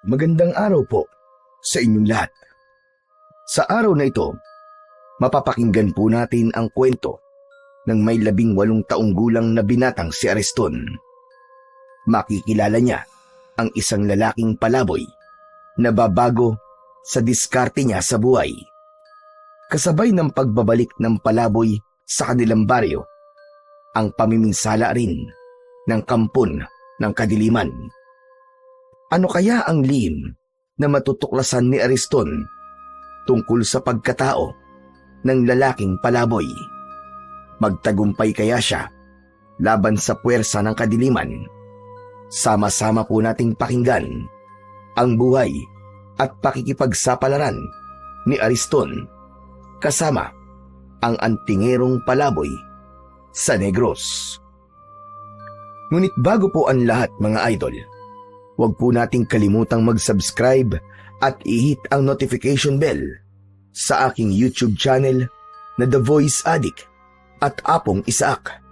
Magandang araw po sa inyong lahat. Sa araw na ito, mapapakinggan po natin ang kwento ng may 18 taong gulang na binatang si Ariston. Makikilala niya ang isang lalaking palaboy na babago sa diskarte niya sa buhay. Kasabay ng pagbabalik ng palaboy sa kanilang baryo, ang pamiminsala rin ng kampon ng kadiliman. Ano kaya ang lihim na matutuklasan ni Ariston tungkol sa pagkatao ng lalaking palaboy? Magtagumpay kaya siya laban sa puwersa ng kadiliman? Sama-sama po nating pakinggan ang buhay at pakikipagsapalaran ni Ariston kasama ang antingerong palaboy sa Negros. Ngunit bago po ang lahat, mga idol, huwag po nating kalimutang mag-subscribe at i-hit ang notification bell sa aking YouTube channel na The Voice Addict at Apong Isaak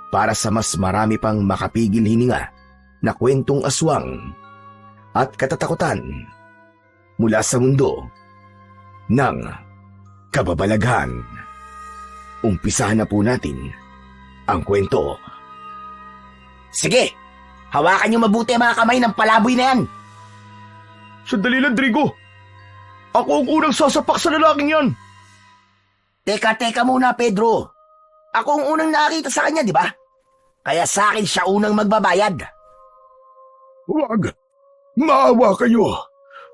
para sa mas marami pang makapigil hininga na kwentong aswang at katatakutan mula sa mundo ng kababalaghan. Umpisahan na po natin ang kwento. Sige! Hawakan niyo mabuti ang mga kamay ng palaboy na yan! Sandali lang, Drigo. Ako ang unang sasapak sa lalaking yan. Teka muna, Pedro. Ako ang unang nakakita sa kanya, di ba? Kaya sa akin siya unang magbabayad. Huwag! Maawa kayo!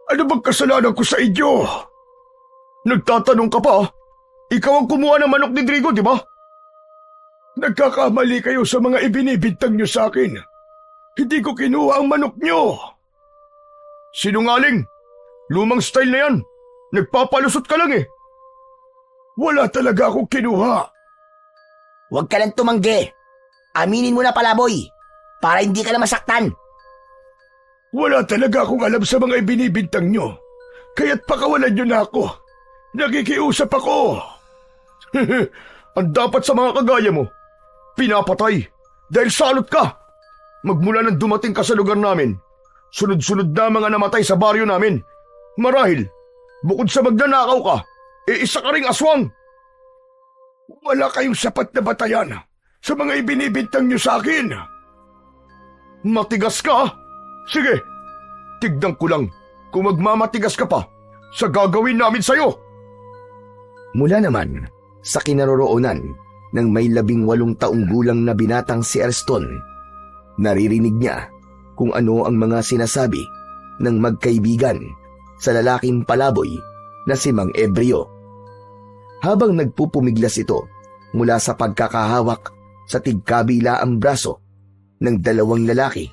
Ano bang kasalanan ko sa inyo? Nagtatanong ka pa? Ikaw ang kumuha ng manok ni Drigo, di ba? Nagkakamali kayo sa mga ibinibintang nyo sa akin. Hindi ko kinuha ang manok nyo. Sinungaling! Lumang style na yan. Nagpapalusot ka lang eh. Wala talaga akong kinuha. Huwag ka lang tumanggi. Aminin mo na, palaboy, para hindi ka na masaktan. Wala talaga akong alam sa mga ibinibintang nyo. Kaya't pakawalan nyo na ako. Nakikiusap ako. Ang dapat sa mga kagaya mo, pinapatay dahil salot ka. Magmula nang dumating ka sa lugar namin, sunod-sunod na mga namatay sa baryo namin. Marahil, bukod sa magnanakaw ka, isa ka ring aswang. Wala kayong sapat na batayan sa mga ibinibintang nyo sa akin. Matigas ka? Sige, tignan ko lang kung magmamatigas ka pa sa gagawin namin sa'yo. Mula naman sa kinaroroonan ng may 18 taong gulang na binatang si Ariston, naririnig niya kung ano ang mga sinasabi ng magkaibigan sa lalaking palaboy na si Mang Ebreo. Habang nagpupumiglas ito mula sa pagkakahawak sa tigkabilaang braso ng 2 lalaki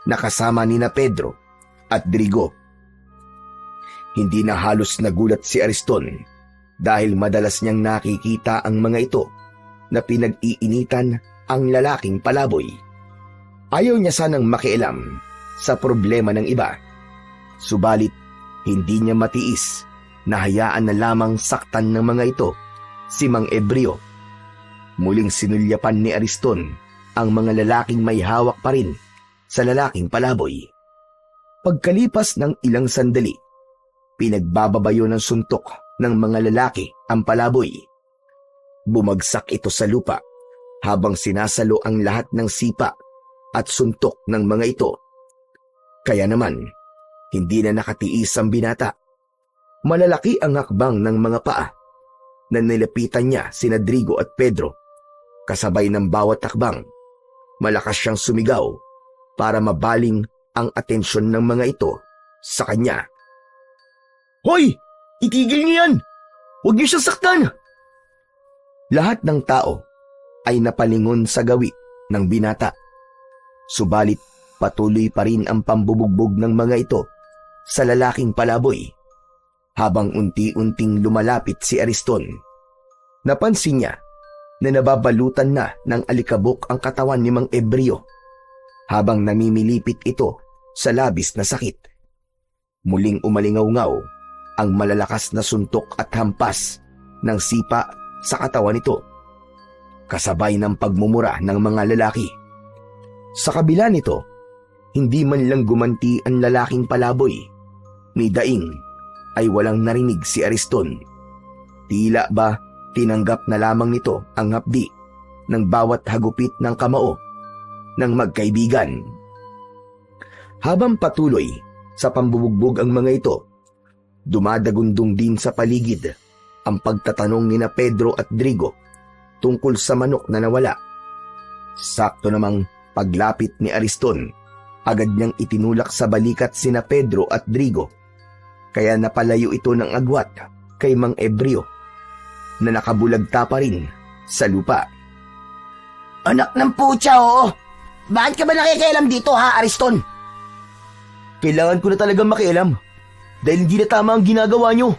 na kasama nina Pedro at Drigo. Hindi na halos nagulat si Ariston dahil madalas niyang nakikita ang mga ito na pinag-iinitan ang lalaking palaboy. Ayaw niya sanang makialam sa problema ng iba, subalit hindi niya matiis na hayaan na lamang saktan ng mga ito si Mang Ebreo. Muling sinulyapan ni Ariston ang mga lalaking may hawak pa rin sa lalaking palaboy. Pagkalipas ng ilang sandali, pinagbababayo ng suntok ng mga lalaki ang palaboy. Bumagsak ito sa lupa habang sinasalo ang lahat ng sipa at suntok ng mga ito. Kaya naman, hindi na nakatiis ang binata. Malalaki ang hakbang ng mga paa na nilapitan niya sina Drigo at Pedro. Kasabay ng bawat hakbang, malakas siyang sumigaw para mabaling ang atensyon ng mga ito sa kanya. Hoy! Itigil niyo yan! Huwag niyo siyang saktan! Lahat ng tao ay napalingon sa gawi ng binata. Subalit patuloy pa rin ang pambubugbog ng mga ito sa lalaking palaboy. Habang unti-unting lumalapit si Ariston, napansin niya na nababalutan na ng alikabok ang katawan ni Mang Ebreo habang namimilipit ito sa labis na sakit. Muling umalingaw-ngaw ang malalakas na suntok at hampas ng sipa sa katawan nito, kasabay ng pagmumura ng mga lalaki. Sa kabila nito, Hindi man lang gumanti ang lalaking palaboy. Ni daing ay walang narinig si Ariston. Tila ba tinanggap na lamang nito ang hapdi ng bawat hagupit ng kamao ng magkaibigan. Habang patuloy sa pambubugbog ang mga ito, dumadagundong din sa paligid ang pagtatanong ni na Pedro at Drigo tungkol sa manok na nawala. Sakto namang paglapit ni Ariston, agad niyang itinulak sa balikat sina Pedro at Drigo, kaya napalayo ito ng agwat kay Mang Ebreo na nakabulagta pa rin sa lupa. Anak ng putya, oo. Bakit ka ba nakikialam dito, ha, Ariston? Kailangan ko na talagang makialam dahil hindi na tama ang ginagawa niyo.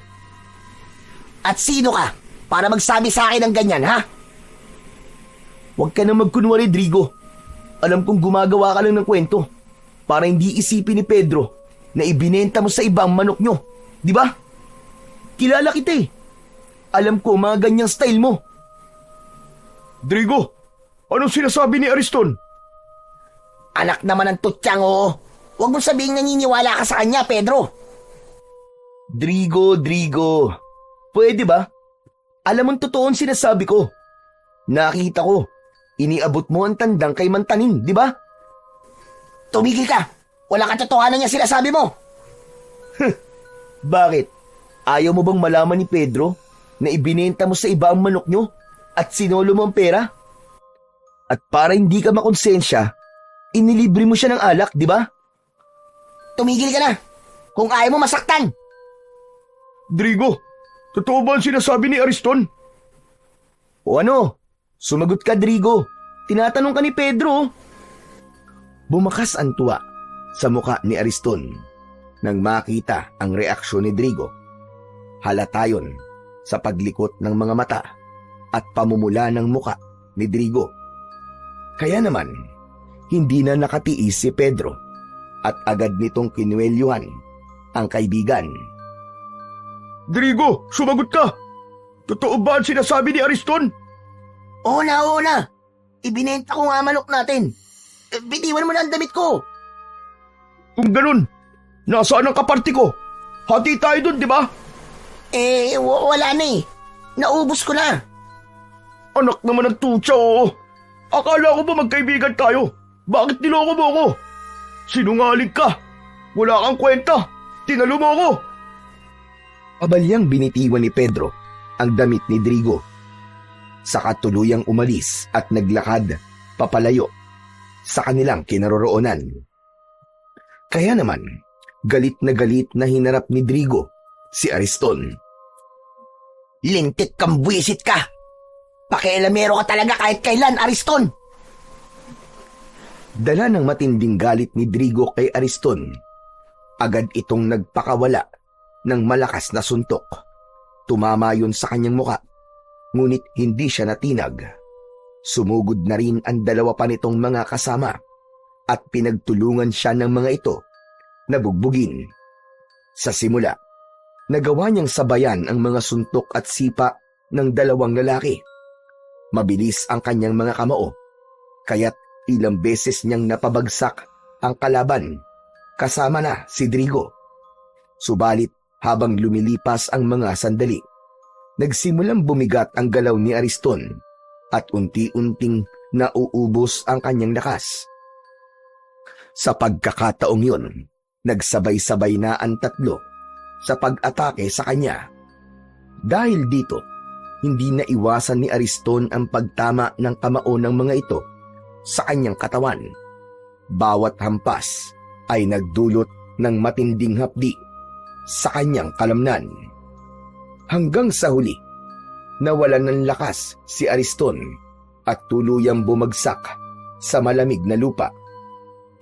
At sino ka para magsabi sa akin ng ganyan, ha? Huwag ka na magkunwari, Drigo. Alam kong gumagawa ka lang ng kwento para hindi isipin ni Pedro na ibinenta mo sa iba ang manok nyo. Di ba? Kilala kita eh. Alam ko mga ganyang style mo. Drigo, anong sinasabi ni Ariston? Anak naman ng tutyang, oo. Huwag mong sabihing naniniwala ka sa kanya, Pedro. Drigo. Pwede ba? Alam mong totoong sinasabi ko. Nakita ko, iniabot mo ang tandang kay Mantaning, di ba? Tumigil ka. Wala katotohanan niya sinasabi mo. Bakit? Ayaw mo bang malaman ni Pedro na ibinenta mo sa iba ang manok nyo at sinolo mo ang pera? At para hindi ka makonsensya, inilibre mo siya ng alak, di ba? Tumigil ka na. Kung ayaw mo masaktan. Drigo, totoo ba ang sinasabi ni Ariston? O ano? Sumagot ka, Drigo. Tinatanong ka ni Pedro. Bumakas ang tuwa sa muka ni Ariston nang makita ang reaksyon ni Drigo. Halata yun sa paglikot ng mga mata at pamumula ng muka ni Drigo. Kaya naman, hindi na nakatiis si Pedro at agad nitong kinuwelyuhan ang kaibigan. Drigo, sumagot ka! Totoo ba ang sinasabi ni Ariston? Oo na. Ibinenta ko nga manok natin. Bitiwan mo na ang damit ko. Kung ganun, nasaan ang kaparti ko? Hati tayo dun, di ba? Wala na eh. Naubos ko na. Anak naman ng tutsa, oo. Akala ko ba magkaibigan tayo? Bakit niloko mo ako? Sinungaling ka. Wala kang kwenta. Tinalo mo ako. Abalyang binitiwan ni Pedro ang damit ni Drigo. Saka tuluyang umalis at naglakad papalayo sa kanilang kinaroroonan. Kaya naman, galit na hinarap ni Drigo si Ariston. Lintik kang buwisit ka. Pakialamero ka talaga kahit kailan, Ariston. Dala ng matinding galit ni Drigo kay Ariston, agad itong nagpakawala ng malakas na suntok. Tumama yun sa kanyang muka, ngunit hindi siya natinag. Sumugod na rin ang dalawa pa nitong mga kasama at pinagtulungan siya ng mga ito na bugbugin. Sa simula, nagawa niyang sabayan ang mga suntok at sipa ng dalawang lalaki. Mabilis ang kanyang mga kamao, kaya't ilang beses niyang napabagsak ang kalaban, kasama na si Drigo. Subalit habang lumilipas ang mga sandali, nagsimulang bumigat ang galaw ni Ariston at unti-unting nauubos ang kanyang lakas. Sa pagkakataong yun, nagsabay-sabay na ang tatlo sa pag-atake sa kanya. Dahil dito, hindi na iwasan ni Ariston ang pagtama ng kamao ng mga ito sa kanyang katawan. Bawat hampas ay nagdulot ng matinding hapdi sa kanyang kalamnan. Hanggang sa huli, nawalan ng lakas si Ariston at tuluyang bumagsak sa malamig na lupa.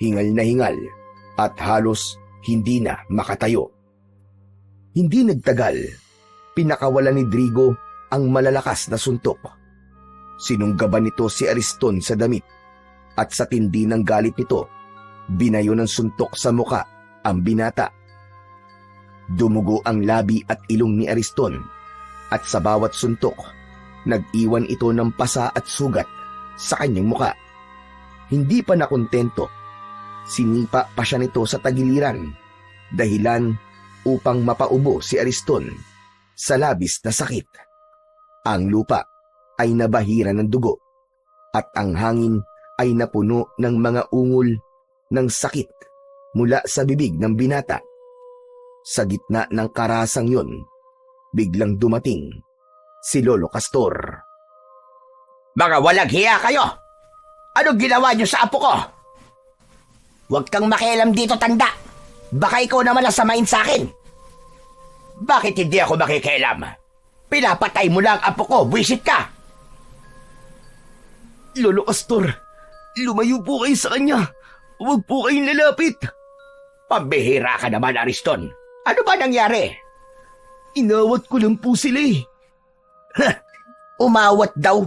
Hingal na hingal at halos hindi na makatayo. Hindi nagtagal, pinakawalan ni Drigo ang malalakas na suntok. Sinunggaban nito si Ariston sa damit at sa tindi ng galit nito, binayo ng suntok sa muka ang binata. Dumugo ang labi at ilong ni Ariston at sa bawat suntok, nag-iwan ito ng pasa at sugat sa kanyang muka. Hindi pa nakontento, Sinipa pa siya nito sa tagiliran, dahilan upang mapaubo si Ariston sa labis na sakit. Ang lupa ay nabahira ng dugo at ang hangin ay napuno ng mga ungol ng sakit mula sa bibig ng binata. Sa gitna ng karasang yun, biglang dumating si Lolo Castor. Mga walang hiya kayo! Anong ginawa niyo sa apo ko? Huwag kang makialam dito, tanda. Baka ikaw naman ang samain sa akin. Bakit hindi ako makikialam? Pinapatay mo lang ang apo ko, buwisit ka! Lolo Castor, lumayo po kayo sa kanya. Huwag po kayong lalapit. Pambihira ka naman, Ariston. Ano ba nangyari? Inawat ko lang po sila eh. Umawat daw.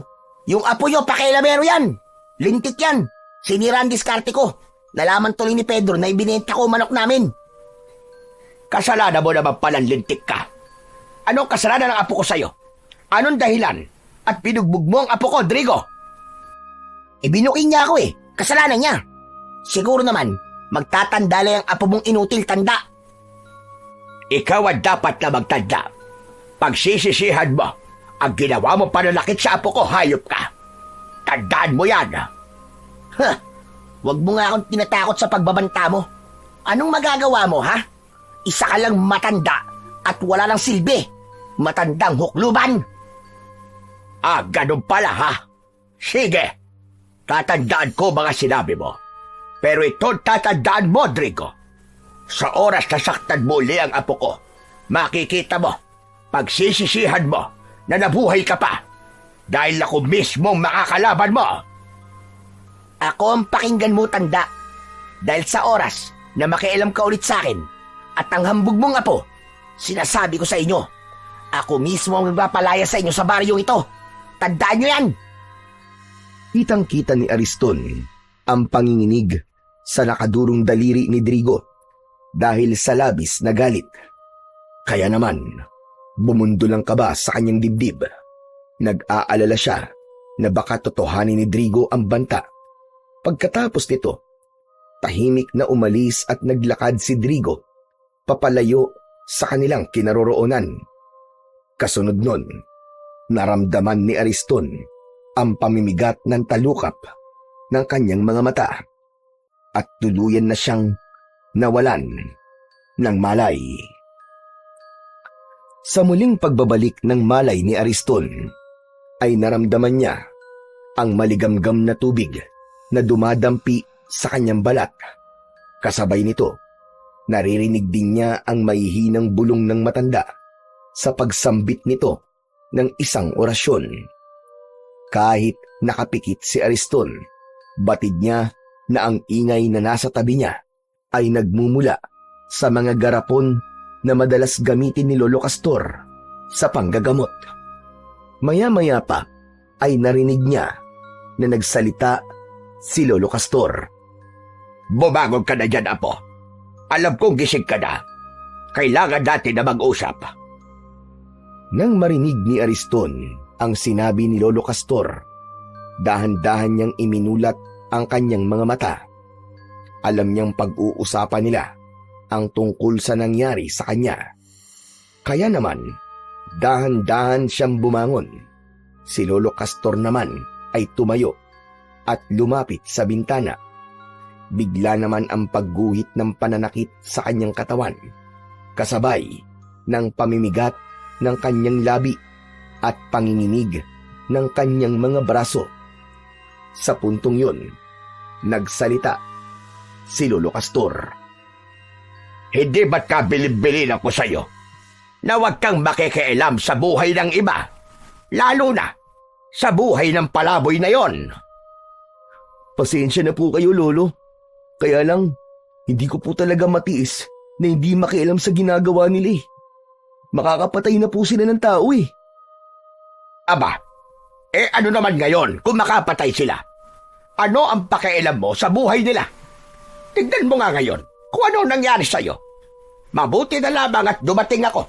Yung apo nyo, pakialamero yan. Lintik yan. Sinira ang diskarte ko. Nalaman tuloy ni Pedro na ibinenta ko manok namin. Kasalanan mo naman palang lintik ka. Anong kasalanan ng apo ko sa'yo? Anong dahilan? At pinugbog mo ang apo ko, Drigo? Ibinuking niya ako eh. Kasalanan niya. Siguro naman, magtatanda lang ang apo mong inutil, tanda. Ikaw ang dapat na magtanda. Pagsisisihan mo, ang ginawa mo pananakit sa apo ko, hayop ka. Tandaan mo yan. Huwag mo nga akong tinatakot sa pagbabanta mo. Anong magagawa mo, ha? Isa ka lang matanda at wala lang silbi. Matandang hukluban. Ah, ganun pala, ha? Sige. Tatandaan ko mga sinabi mo. Pero ito tatandaan mo, Drigo. Sa oras na saktan mo uli ang apo ko, makikita mo, pagsisisihan mo, na nabuhay ka pa. Dahil ako mismong makakalaban mo. Ako ang pakinggan mo, tanda. Dahil sa oras na makialam ka ulit sa akin at ang hambog mong apo, sinasabi ko sa inyo, ako mismo ang magpapalaya sa inyo sa baryong ito. Tandaan nyo yan! Kitang-kita ni Ariston ang panginginig sa nakadurong daliri ni Drigo dahil sa labis na galit. Kaya naman, bumundol ang kaba sa kanyang dibdib. Nag-aalala siya na baka totohanin ni Drigo ang banta. Pagkatapos nito, tahimik na umalis at naglakad si Drigo papalayo sa kanilang kinaroroonan. Kasunod nun, naramdaman ni Ariston ang pamimigat ng talukap ng kanyang mga mata at tuluyan na siyang nawalan ng malay. Sa muling pagbabalik ng malay ni Ariston, ay naramdaman niya ang maligamgam na tubig na dumadampi sa kanyang balat. Kasabay nito, naririnig din niya ang mahihinang bulong ng matanda sa pagsambit nito ng isang orasyon. Kahit nakapikit si Ariston, batid niya na ang ingay na nasa tabi niya ay nagmumula sa mga garapon na madalas gamitin ni Lolo Castor sa panggagamot. Maya-maya pa ay narinig niya na nagsalita si Lolo Castor. Bumagog ka na dyan, apo. Alam kong gising ka na. Kailangan natin na mag-usap. Nang marinig ni Ariston ang sinabi ni Lolo Castor, dahan-dahan niyang iminulat ang kanyang mga mata. Alam niyang pag-uusapan nila ang tungkol sa nangyari sa kanya. Kaya naman, dahan-dahan siyang bumangon. Si Lolo Castor naman ay tumayo at lumapit sa bintana. Bigla naman ang pagguhit ng pananakit sa kanyang katawan, kasabay ng pamimigat ng kanyang labi at panginginig ng kanyang mga braso. Sa puntong yun, nagsalita si Lolo Castor. Hindi ba't kabilib-bilin ako sa'yo na huwag kang makikialam sa buhay ng iba, lalo na sa buhay ng palaboy na yon? Pasensya na po kayo, Lolo. Kaya lang, hindi ko po talaga matiis na hindi makialam sa ginagawa nila eh. Makakapatay na po sila ng tao eh. Aba, ano naman ngayon kung makapatay sila? Ano ang pakialam mo sa buhay nila? Tignan mo nga ngayon kung ano nangyari sa'yo. Mabuti na lamang at dumating ako.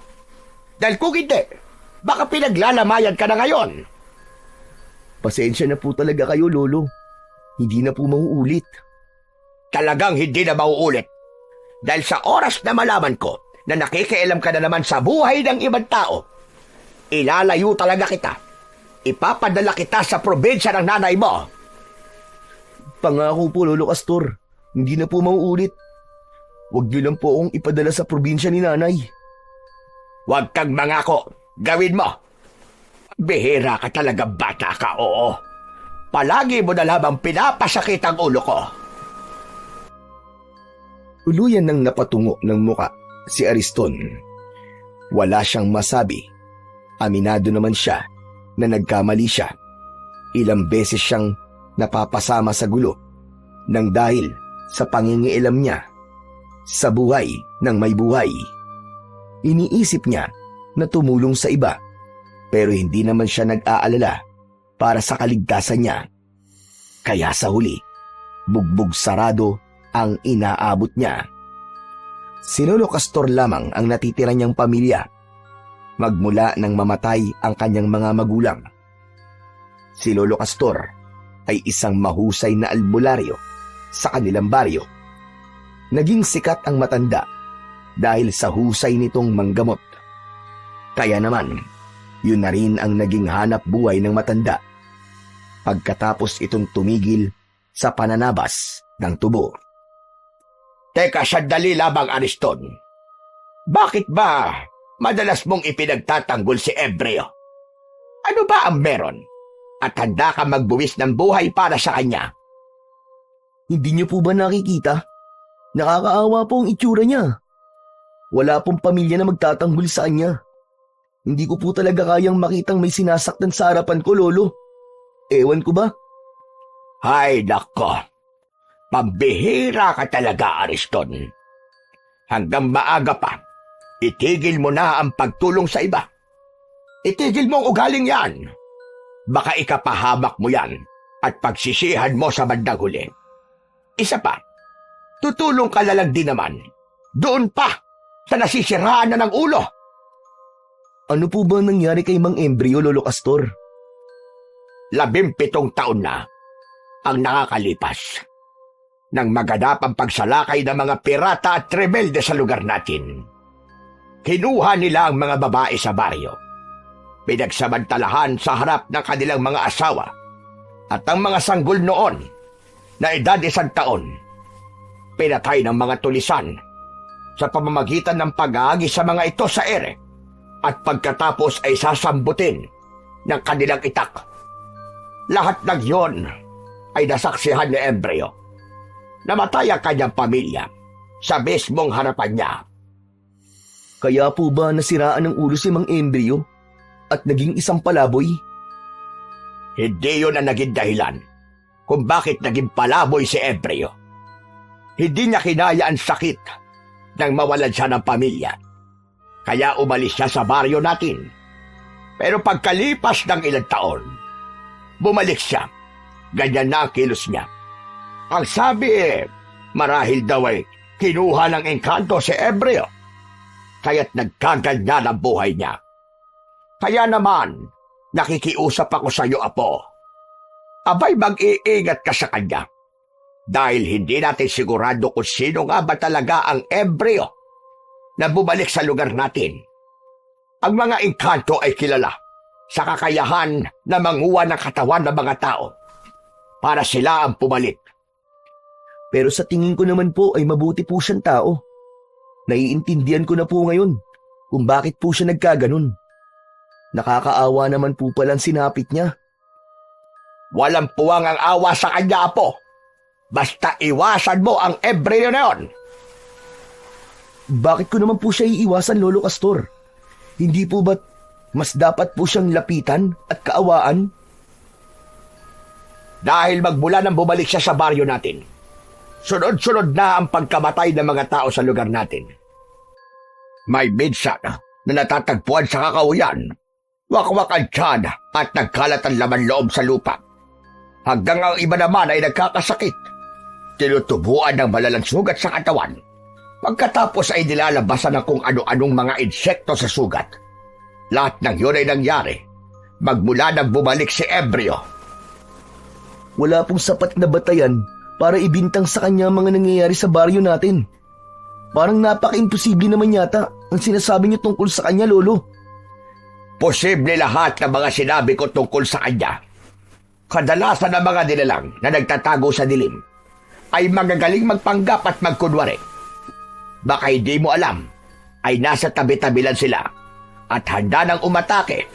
Dahil kung hindi, baka pinaglalamayan ka na ngayon. Pasensya na po talaga kayo, Lolo. Hindi na po mauulit. talagang hindi na mauulit. Dahil sa oras na malaman ko na nakikialam ka na naman sa buhay ng ibang tao, ilalayo talaga kita. Ipapadala kita sa probinsya ng nanay mo. Pangako po, Lolo Castor. Hindi na po mauulit. Huwag niyo lang po akong ipadala sa probinsya ni nanay. Huwag kang mangako. Gawin mo. Bihira ka talaga, bata ka, oo. Palagi mo na lamang pinapasakit ang ulo ko. Tuluyan nang napatungo ng muka si Ariston. Wala siyang masabi. Aminado naman siya na nagkamali siya. Ilang beses siyang napapasama sa gulo nang dahil sa pangingialam niya sa buhay ng may buhay. Iniisip niya na tumulong sa iba, pero hindi naman siya nag-aalala para sa kaligtasan niya. Kaya sa huli, bugbog sarado ang inaabot niya. Si Lolo Castor lamang ang natitira niyang pamilya magmula nang mamatay ang kanyang mga magulang. Si Lolo Castor ay isang mahusay na albularyo sa kanilang baryo. Naging sikat ang matanda dahil sa husay nitong manggamot. Kaya naman, yun na rin ang naging hanap buhay ng matanda pagkatapos itong tumigil sa pananabas ng tubo. Teka, sandali lamang, Ariston. Bakit ba madalas mong ipinagtatanggol si Ebreo? Ano ba ang meron? At handa ka magbuwis ng buhay para sa kanya? Hindi niyo po ba nakikita? Nakakaawa po ang itsura niya. Wala pong pamilya na magtatanggol sa kanya. Hindi ko po talaga kayang makitang may sinasaktan sa harapan ko, Lolo. Ewan ko ba? Hay nako, pambihira ka talaga, Ariston. Hanggang maaga pa, itigil mo na ang pagtulong sa iba. Itigil mo ang ugaling yan. Baka ikapahamak mo yan at pagsisihan mo sa bandang huli. Isa pa, tutulong ka lalang din naman. Doon pa, sa nasisiraan na ng ulo. Ano po ba nangyari kay Mang Embryo, Lolo Castor? 17 taon na ang nakakalipas nang maganap ang pagsalakay ng mga pirata at rebelde sa lugar natin. Kinuha nila ang mga babae sa baryo. Pinagsamantalahan sa harap ng kanilang mga asawa at ang mga sanggol noon na edad 1 taon. Pinatay ng mga tulisan sa pamamagitan ng pag-aagi sa mga ito sa ere at pagkatapos ay sasambutin ng kanilang itak. Lahat ng yon ay nasaksihan ni Embryo. Namatay ang kanyang pamilya sa mismong harapan niya. Kaya po ba nasiraan ng ulo si Mang Embryo at naging isang palaboy? Hindi yun ang naging dahilan kung bakit naging palaboy si Embryo. Hindi niya kinaya ang sakit nang mawalan siya ng pamilya. Kaya umalis siya sa baryo natin. Pero pagkalipas ng ilang taon, bumalik siya. Ganyan na ang kilos niya. Ang sabi marahil daw ay kinuha ng engkanto si Embryo. Kaya't nagkaganyan ang buhay niya. Kaya naman, nakikiusap ako sa iyo, Apo. Abay, mag-iingat ka sa kanya. Dahil hindi natin sigurado kung sino nga ba talaga ang Embryo na bumalik sa lugar natin. Ang mga engkanto ay kilala sa kakayahan na manguha ng katawan ng mga tao para sila ang pumalik. Pero sa tingin ko naman po ay mabuti po siyang tao. Naiintindihan ko na po ngayon kung bakit po siya nagkaganon. Nakakaawa naman po palang sinapit niya. Walang puwang ang awa sa kanya, Apo. Basta iwasan mo ang Embryo na yon. Bakit ko naman po siya iiwasan, Lolo Castor? Hindi po ba't mas dapat po siyang lapitan at kaawaan? Dahil magmula nang bumalik siya sa baryo natin, sunod-sunod na ang pagkamatay ng mga tao sa lugar natin. May minsan na natatagpuan sa kakauyan, wakwak ang tiyan at nagkalat ang laman loob sa lupa. Hanggang ang iba naman ay nagkakasakit. Tinutubuan ng malalang sugat sa katawan. Pagkatapos ay nilalabasan ng kung ano-anong mga insekto sa sugat. Lahat ng yun ay nangyari magmula nang bumalik si Embryo. Wala pong sapat na batayan para ibintang sa kanya ang mga nangyayari sa baryo natin. Parang napaka-imposible naman yata ang sinasabi niyo tungkol sa kanya, Lolo. Posible lahat ng mga sinabi ko tungkol sa kanya. Kadalasan ng mga nilalang na nagtatago sa dilim ay magagaling magpanggap at magkunwari. Baka hindi mo alam, ay nasa tabi-tabi lang sila at handa nang umatake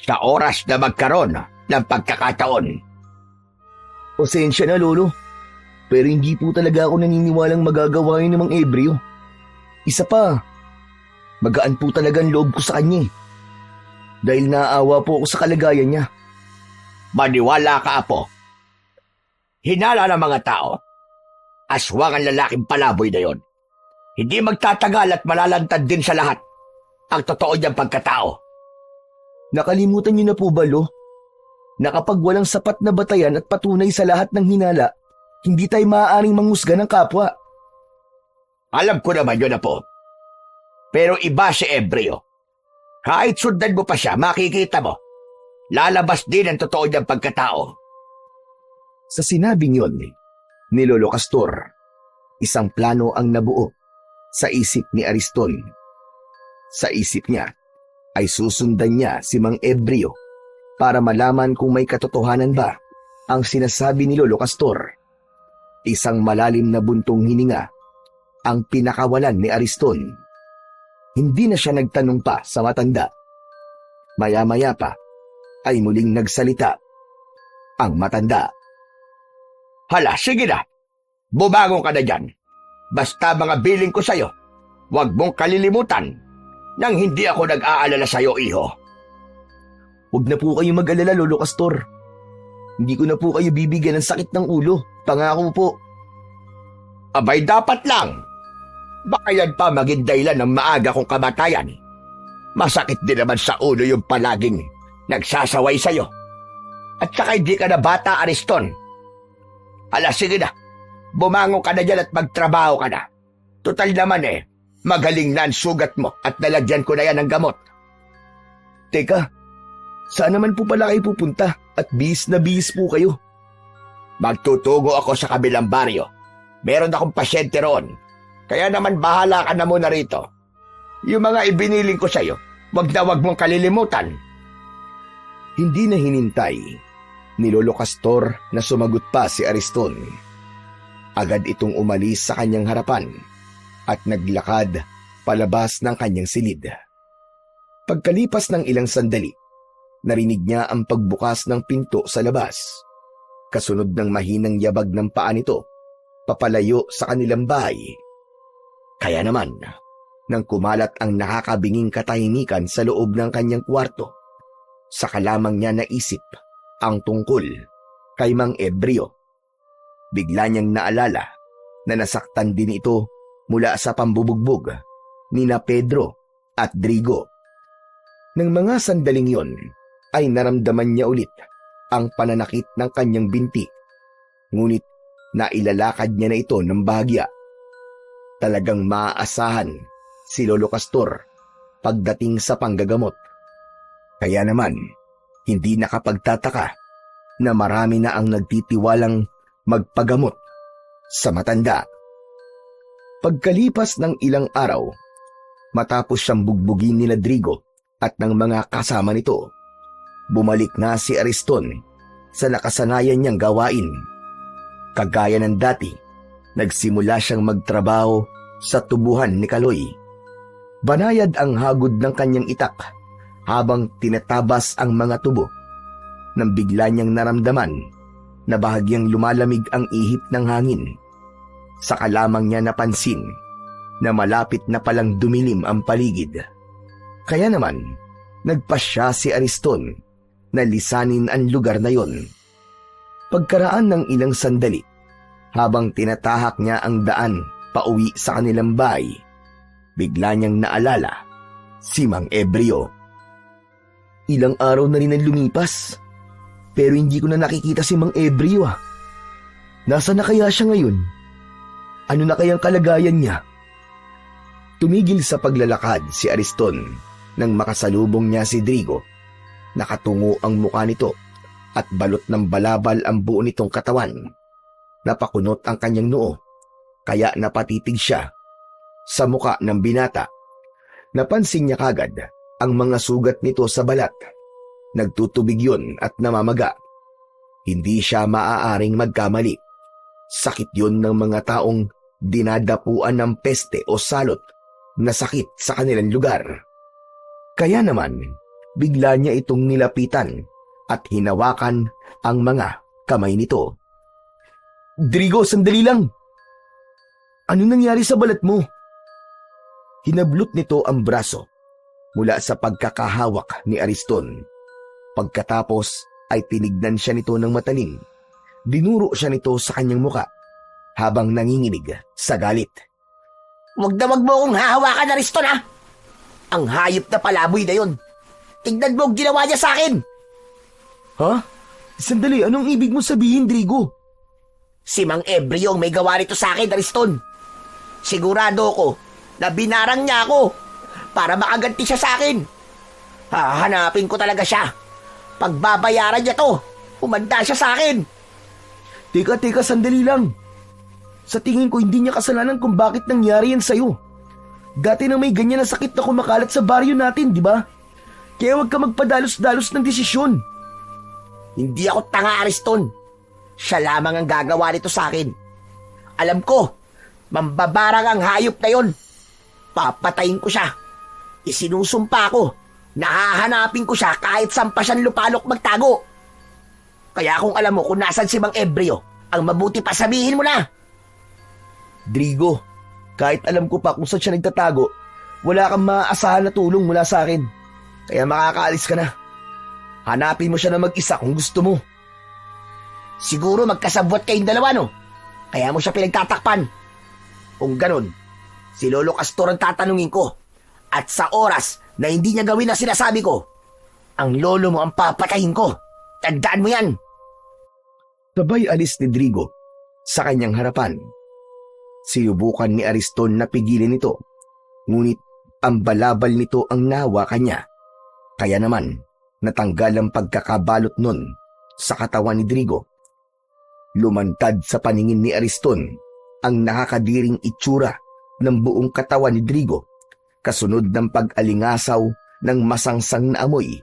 sa oras na magkaroon ng pagkakataon. Pasensya na, Lolo. Pero hindi po talaga ako naniniwalang magagawa yun ng mga Ebreo. Isa pa, magaan po talaga ang loob ko sa kanya eh. Dahil naaawa po ako sa kalagayan niya. Maniwala ka, Apo. Hinala ng mga tao. Aswang ang lalaking palaboy na yon. Hindi magtatagal at malalantad din sa lahat ang totoo niyang pagkatao. Nakalimutan niyo na po ba, Lo? Na kapag walang sapat na batayan at patunay sa lahat ng hinala, hindi tayo maaaring manghusga ng kapwa. Alam ko naman yun, Apo. Pero iba si Ebreo. Kahit sundan mo pa siya, makikita mo. Lalabas din ang totoo niyang pagkatao. Sa sinabing yon ni Lolo Castor, isang plano ang nabuo sa isip ni Ariston. Sa isip niya ay susundan niya si Mang Ebreo para malaman kung may katotohanan ba ang sinasabi ni Lolo Castor. Isang malalim na buntong hininga ang pinakawalan ni Ariston. Hindi na siya nagtanong pa sa matanda. Maya-maya pa ay muling nagsalita ang matanda. Hala, sige na. Bumangon ka na dyan. Basta mga biling ko sa'yo, huwag mong kalilimutan nang hindi ako nag-aalala sa'yo, iho. Huwag na po kayo mag-alala, Lolo Castor. Hindi ko na po kayo bibigyan ng sakit ng ulo. Pangako po. Abay, dapat lang. Baka yan pa maging dahilan ng maaga kong kamatayan. Masakit din naman sa ulo yung palaging nagsasaway sa'yo. At saka hindi ka na bata, Ariston. Hala, sige na. Bumangon ka na dyan at magtrabaho ka na. Total naman magaling na ang sugat mo at nalagyan ko na yan ng gamot. Teka, saan naman po pala kayo pupunta at bihis na bihis po kayo? Magtutungo ako sa kabilang baryo. Meron akong pasyente roon. Kaya naman bahala ka na muna rito. Yung mga ibiniling ko sa'yo, wag na wag mong kalilimutan. Hindi na hinintay ni Lolo Castor na sumagot pa si Ariston. Agad itong umalis sa kanyang harapan at naglakad palabas ng kanyang silid. Pagkalipas ng ilang sandali, narinig niya ang pagbukas ng pinto sa labas. Kasunod ng mahinang yabag ng paa nito, papalayo sa kanilang bahay. Kaya naman, nang kumalat ang nakakabinging katahimikan sa loob ng kanyang kwarto, saka lamang niya naisip ang tungkol kay Mang Ebreo. Bigla niyang naalala na nasaktan din ito mula sa pambubugbog nina Pedro at Drigo. Nang mga sandaling yon, ay naramdaman niya ulit ang pananakit ng kanyang binti. Ngunit nailalakad niya na ito ng bahagya. Talagang maaasahan si Lolo Castor pagdating sa panggagamot. Kaya naman, hindi nakapagtataka na marami na ang nagtitiwalang magpagamot sa matanda. Pagkalipas ng ilang araw, matapos siyang bugbugin ni Drigo at ng mga kasama nito, bumalik na si Ariston sa nakasanayan niyang gawain. Kagaya ng dati, nagsimula siyang magtrabaho sa tubuhan ni Kaloy. Banayad ang hagod ng kanyang itak habang tinatabas ang mga tubo. Nang bigla niyang naramdaman na bahagyang lumalamig ang ihip ng hangin. Saka lamang niya napansin na malapit na palang dumilim ang paligid. Kaya naman, nagpasya si Ariston na lisanin ang lugar na yon. Pagkaraan ng ilang sandali, habang tinatahak niya ang daan pauwi sa kanilang bahay, bigla niyang naalala si Mang Ebreo. Ilang araw na rin ang lumipas, pero hindi ko na nakikita si Mang Ebreo. Nasaan na kaya siya ngayon? Ano na kayang kalagayan niya? Tumigil sa paglalakad si Ariston nang makasalubong niya si Drigo. Nakatungo ang mukha nito at balot ng balabal ang buo nitong katawan. Napakunot ang kanyang noo, kaya napatitig siya sa muka ng binata. Napansin niya kagad ang mga sugat nito sa balat. Nagtutubig yun at namamaga. Hindi siya maaaring magkamali. Sakit yun ng mga taong dinadapuan ng peste o salot na sakit sa kanilang lugar. Kaya naman, bigla niya itong nilapitan at hinawakan ang mga kamay nito. Drigo, sandali lang. Ano nangyari sa balat mo? Hinablot nito ang braso mula sa pagkakahawak ni Ariston. Pagkatapos ay tinignan siya nito ng matalim. Dinuro siya nito sa kanyang muka habang nanginginig sa galit. Wag mo akong hahawakan, Ariston, ha? Ang hayop na palaboy na yun. Tignan mo ang ginawa niya sa akin. Ha? Sandali, anong ibig mo sabihin, Drigo? Si Mang Ebreo ang may gawa nito sa akin, Ariston. Sigurado ko na binarang niya ako para makaganti siya sa akin. Hahanapin ko talaga siya. Pagbabayaran niya to, humanda siya sa akin. Teka, sandali lang. Sa tingin ko, hindi niya kasalanan kung bakit nangyari yan sa'yo. Dati na may ganyan na sakit na kumakalat sa baryo natin, di ba? Kaya huwag ka magpadalos-dalos ng desisyon. Hindi ako tanga, Ariston. Siya lamang ang gagawa nito sa akin. Alam ko, mambabarang ang hayop na yon. Papatayin ko siya. Isinusumpa ko. Nahahanapin ko siya kahit saan pa siyang lupalok magtago. Kaya kung alam mo kung nasan si Mang Ebreo, ang mabuti pa sabihin mo na. Drigo, kahit alam ko pa kung saan siya nagtatago, wala kang maaasahan na tulong mula sa akin. Kaya makakaalis ka na. Hanapin mo siya na mag-isa kung gusto mo. Siguro magkasabwat kayong dalawa, no? Kaya mo siya pinagtatakpan. Kung ganun, si Lolo Castor ang tatanungin ko. At sa oras na hindi niya gawin na sinasabi ko, ang lolo mo ang papatayin ko. Tandaan mo yan. Sabay alis ni Drigo sa kanyang harapan. Sinubukan ni Ariston na pigilin ito, ngunit ang balabal nito ang nahawakan niya. Kaya naman, natanggal ang pagkakabalot nun sa katawan ni Drigo. Lumantad sa paningin ni Ariston ang nakakadiring itsura ng buong katawan ni Drigo, kasunod ng pag-alingasaw ng masangsang na amoy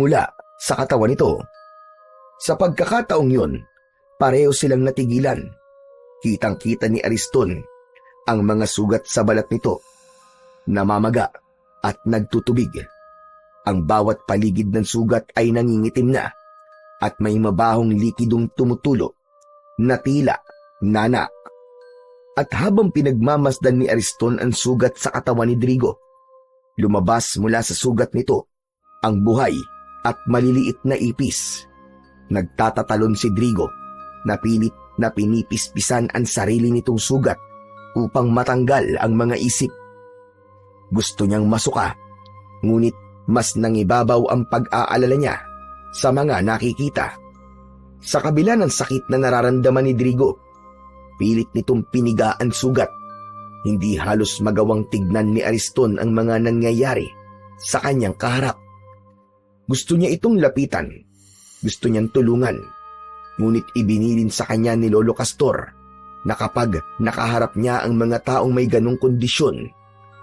mula sa katawan nito. Sa pagkakataong yun, pareho silang natigilan. Kitang-kita ni Ariston ang mga sugat sa balat nito, namamaga at nagtutubig. Ang bawat paligid ng sugat ay nangingitim na at may mabahong likidong tumutulo na tila nana. At habang pinagmamasdan ni Ariston ang sugat sa katawan ni Drigo, lumabas mula sa sugat nito ang buhay at maliliit na ipis. Nagtatatalon si Drigo na pilit na pinipispisan ang sarili nitong sugat upang matanggal ang mga isip. Gusto niyang masuka, ngunit mas nangibabaw ang pag-aalala niya sa mga nakikita. Sa kabila ng sakit na nararamdaman ni Drigo, pilit nitong piniga ang sugat. Hindi halos magawang tignan ni Ariston ang mga nangyayari sa kanyang kaharap. Gusto niya itong lapitan. Gusto niyang tulungan. Ngunit ibinilin sa kanya ni Lolo Castor na kapag nakaharap niya ang mga taong may ganong kondisyon,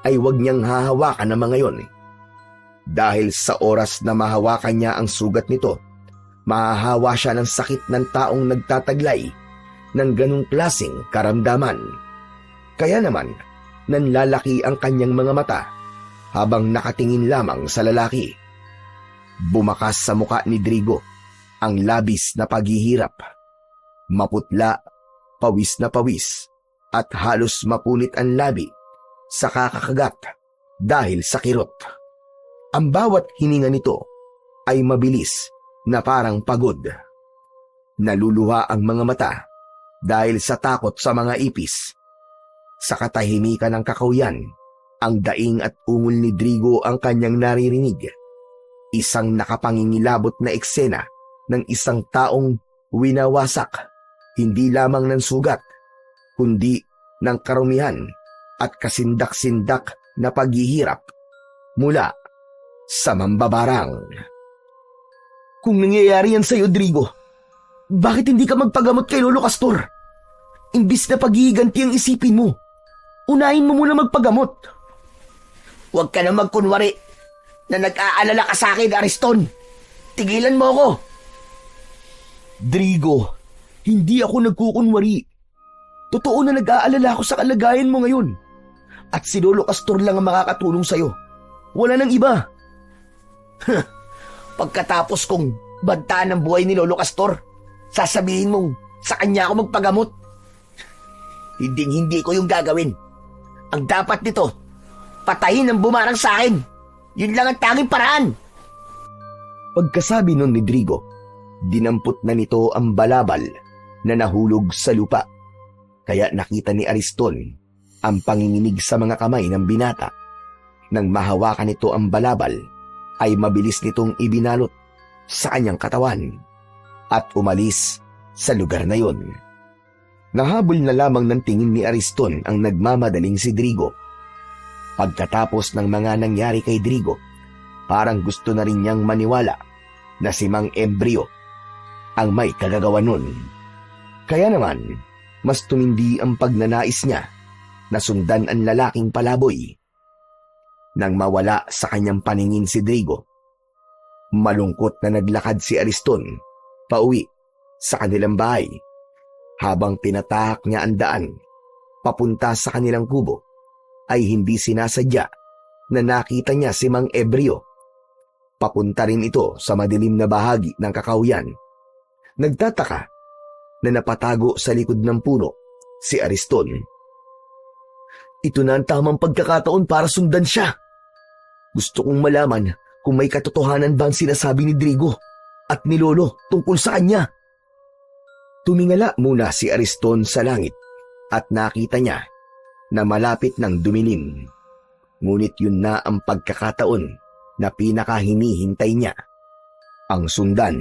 ay huwag niyang hahawakan ang mga yon. Dahil sa oras na mahawakan niya ang sugat nito, mahahawa siya ng sakit ng taong nagtataglay ng ganong klaseng karamdaman. Kaya naman, nanlalaki ang kanyang mga mata habang nakatingin lamang sa lalaki. Bumakas sa muka ni Drigo ang labis na paghihirap. Maputla, pawis na pawis, at halos mapunit ang labi sa kakakagat dahil sa kirot. Ang bawat hininga nito ay mabilis na parang pagod. Naluluha ang mga mata dahil sa takot sa mga ipis. Sa katahimikan ng kakauyan, ang daing at ungol ni Drigo ang kanyang naririnig. Isang nakapangingilabot na eksena ng isang taong winawasak, hindi lamang ng sugat, kundi ng karumihan at kasindak-sindak na paghihirap mula sa mambabarang. Kung nangyayari yan sa'yo, Drigo, bakit hindi ka magpagamot kay Lolo Castor? Imbis na paghihiganti ang isipin mo, unahin mo muna magpagamot. Huwag ka na magkunwari na nag-aalala ka sa akin, Ariston. Tigilan mo ako. Drigo, hindi ako nagkukunwari. Totoo na nag-aalala ako sa kalagayan mo ngayon. At si Lolo Castor lang ang makakatulong sa'yo. Wala nang iba. Pagkatapos kong bantaan ng buhay ni Lolo Castor, sasabihin mong sa kanya ako magpagamot. Hindi ko yung gagawin. Ang dapat nito, patayin ang bumarang sa akin. Yun lang ang tanging paraan. Pagkasabi nun ni Drigo, dinampot na nito ang balabal na nahulog sa lupa. Kaya nakita ni Ariston ang panginginig sa mga kamay ng binata. Nang mahawakan nito ang balabal, ay mabilis nitong ibinalot sa kanyang katawan at umalis sa lugar na yon. Nahabol na lamang ng tingin ni Ariston ang nagmamadaling si Drigo. Pagkatapos ng mga nangyari kay Drigo, parang gusto na rin niyang maniwala na si Mang Ebreo ang may kagagawa nun. Kaya naman, mas tumindi ang pagnanais niya na sundan ang lalaking palaboy. Nang mawala sa kanyang paningin si Drigo, malungkot na naglakad si Ariston pauwi sa kanilang bahay. Habang tinatahak niya ang daan papunta sa kanilang kubo, ay hindi sinasadya na nakita niya si Mang Ebreo. Papunta rin ito sa madilim na bahagi ng kakauyan. Nagtataka na napatago sa likod ng puno si Ariston. Ito na ang tamang pagkakataon para sundan siya. Gusto kong malaman kung may katotohanan ba ang sinasabi ni Drigo at ni Lolo tungkol sa kanya. Tumingala muna si Ariston sa langit at nakita niya na malapit ng dumilim. Ngunit yun na ang pagkakataon na pinakahinihintay niya. Ang sundan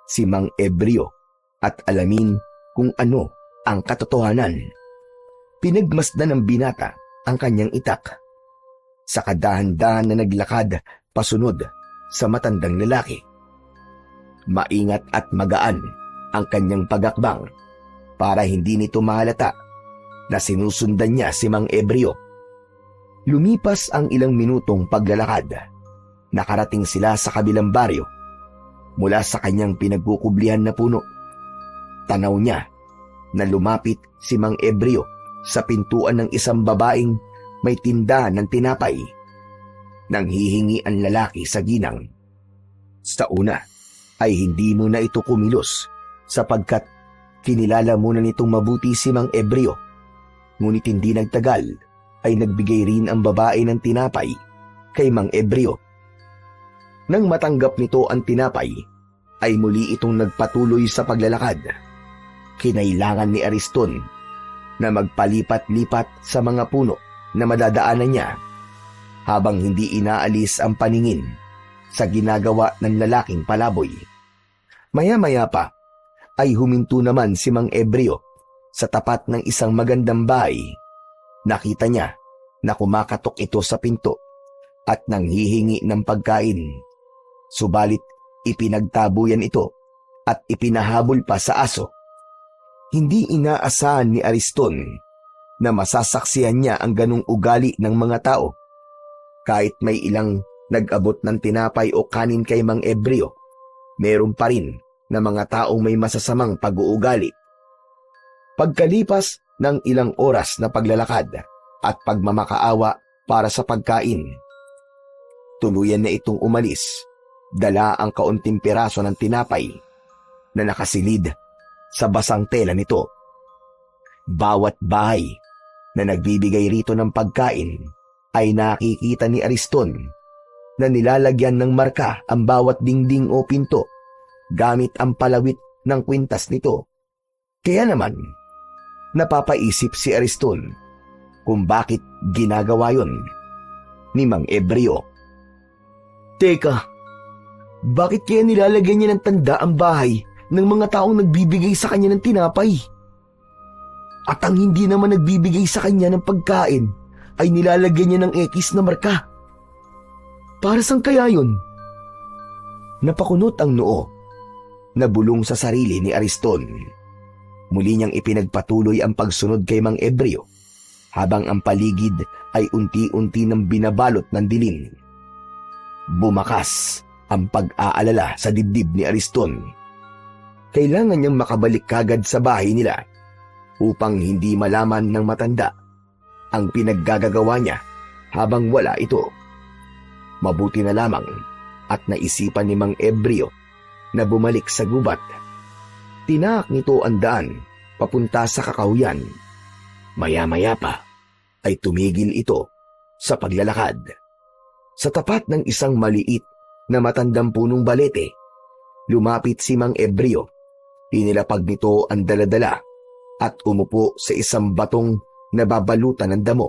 si Mang Ebreo at alamin kung ano ang katotohanan. Pinagmasdan ng binata ang kanyang itak. Sa kadahan-dahan na naglakad pasunod sa matandang lalaki. Maingat at magaan ang kanyang pagakbang para hindi nito mahalata na sinusundan niya si Mang Ebreo. Lumipas ang ilang minutong paglalakad. Nakarating sila sa kabilang baryo. Mula sa kanyang pinagkukublihan na puno, tanaw niya na lumapit si Mang Ebreo sa pintuan ng isang babaeng may tindahan ng tinapay. Nang hihingi ang lalaki sa ginang. Sa una ay hindi muna ito kumilos sapagkat kinilala muna nitong mabuti si Mang Ebreo. Ngunit hindi nagtagal ay nagbigay rin ang babae ng tinapay kay Mang Ebreo. Nang matanggap nito ang tinapay, ay muli itong nagpatuloy sa paglalakad. Kinailangan ni Ariston na magpalipat-lipat sa mga puno na madadaanan niya habang hindi inaalis ang paningin sa ginagawa ng lalaking palaboy. Maya-maya pa ay huminto naman si Mang Ebreo sa tapat ng isang magandang bahay. Nakita niya na kumakatok ito sa pinto at nanghihingi ng pagkain. Subalit ipinagtabuyan ito at ipinahabol pa sa aso. Hindi inaasahan ni Ariston na masasaksihan niya ang ganong ugali ng mga tao. Kahit may ilang nag-abot ng tinapay o kanin kay Mang Ebreo, meron pa rin na mga taong may masasamang pag-uugali. Pagkalipas ng ilang oras na paglalakad at pagmamakaawa para sa pagkain, tuluyan na itong umalis, dala ang kaunting piraso ng tinapay na nakasilid sa basang tela nito. Bawat bahay na nagbibigay rito ng pagkain ay nakikita ni Ariston na nilalagyan ng marka ang bawat dingding o pinto gamit ang palawit ng kwintas nito. Kaya naman, napapaisip si Ariston kung bakit ginagawa yon ni Mang Ebreo. Teka, bakit kaya nilalagyan niya ng tanda ang bahay ng mga taong nagbibigay sa kanya ng tinapay? At ang hindi naman nagbibigay sa kanya ng pagkain ay nilalagyan niya ng X na marka. Para saan kaya yun? Napakunot ang noo, nabulong sa sarili ni Ariston. Muli niyang ipinagpatuloy ang pagsunod kay Mang Ebreo habang ang paligid ay unti-unti nang binabalot ng dilim. Bumakas ang pag-aalala sa dibdib ni Ariston. Kailangan niyang makabalik kagad sa bahay nila upang hindi malaman ng matanda ang pinaggagawa niya habang wala ito. Mabuti na lamang at naisipan ni Mang Ebreo na bumalik sa gubat. Tinaak nito ang daan papunta sa kakahuyan. Maya-maya pa ay tumigil ito sa paglalakad. Sa tapat ng isang maliit na matandang punong balete, lumapit si Mang Ebreo. Inilapag nito ang daladala at umupo sa isang batong nababalutan ng damo.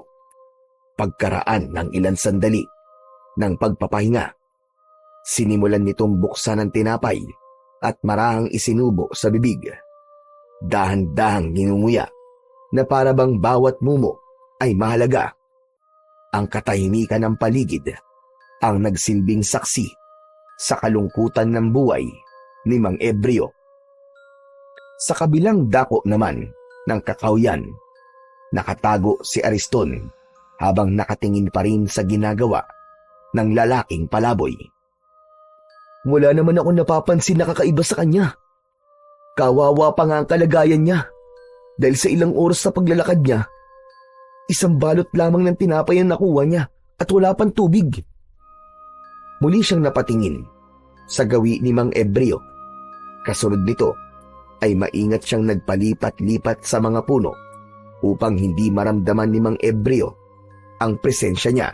Pagkaraan ng ilang sandali ng pagpapahinga, sinimulan nitong buksan ang tinapay at marahang isinubo sa bibig. Dahan-dahang ninunguya na para bang bawat mumo ay mahalaga. Ang katahimikan ng paligid ang nagsilbing saksi sa kalungkutan ng buhay ni Mang Ebreo. Sa kabilang dako naman ng kakahuyan, nakatago si Ariston habang nakatingin pa rin sa ginagawa ng lalaking palaboy. Wala naman ako napapansin na kakaiba sa kanya. Kawawa pa nga ang kalagayan niya dahil sa ilang oras na paglalakad niya, isang balot lamang ng tinapay ang nakuha niya at wala pang tubig. Muli siyang napatingin sa gawi ni Mang Ebreo. Kasunod nito ay maingat siyang nagpalipat-lipat sa mga puno upang hindi maramdaman ni Mang Ebreo ang presensya niya.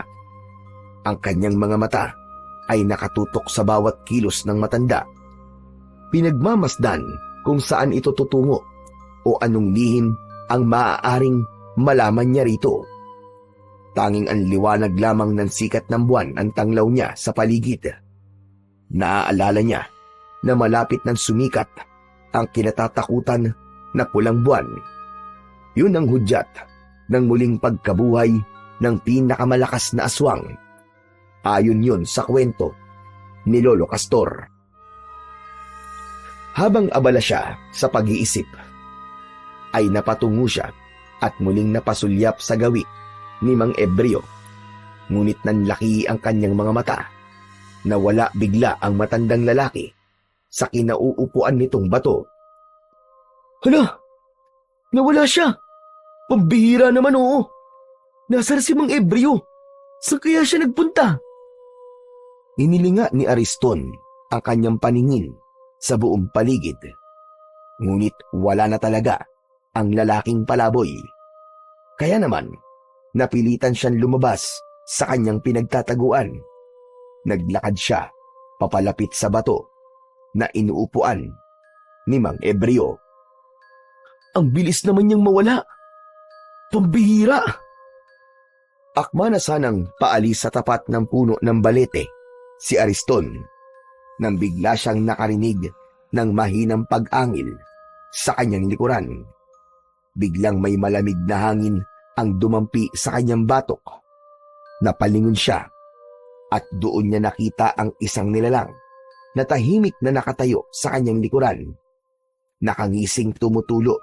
Ang kanyang mga mata ay nakatutok sa bawat kilos ng matanda. Pinagmamasdan kung saan ito tutungo o anong lihim ang maaaring malaman niya rito. Tanging ang liwanag lamang ng sikat ng buwan ang tanglaw niya sa paligid. Naaalala niya na malapit ng sumikat ang kinatatakutan na pulang buwan. Yun ang hudyat ng muling pagkabuhay ng pinakamalakas na aswang. Ayon yun sa kwento ni Lolo Castor. Habang abala siya sa pag-iisip, ay napatungo siya at muling napasulyap sa gawi ni Mang Ebreo. Ngunit nanlaki ang kanyang mga mata. Nawala bigla ang matandang lalaki sa kinauupuan nitong bato. Hala! Nawala siya! Pambihira naman, oo! Nasaan si Mang Ebreo? Saan kaya siya nagpunta? Inilinga ni Ariston ang kanyang paningin sa buong paligid. Ngunit wala na talaga ang lalaking palaboy. Kaya naman, napilitan siyang lumabas sa kanyang pinagtataguan. Naglakad siya papalapit sa bato na inuupuan ni Mang Ebreo. Ang bilis naman niyang mawala. Pambihira! Akma na sanang paalis sa tapat ng puno ng balete si Ariston nang bigla siyang nakarinig ng mahinang pag-angil sa kanyang likuran. Biglang may malamig na hangin ang dumampi sa kanyang batok. Napalingon siya at doon niya nakita ang isang nilalang na tahimik na nakatayo sa kanyang likuran. Nakangising tumutulo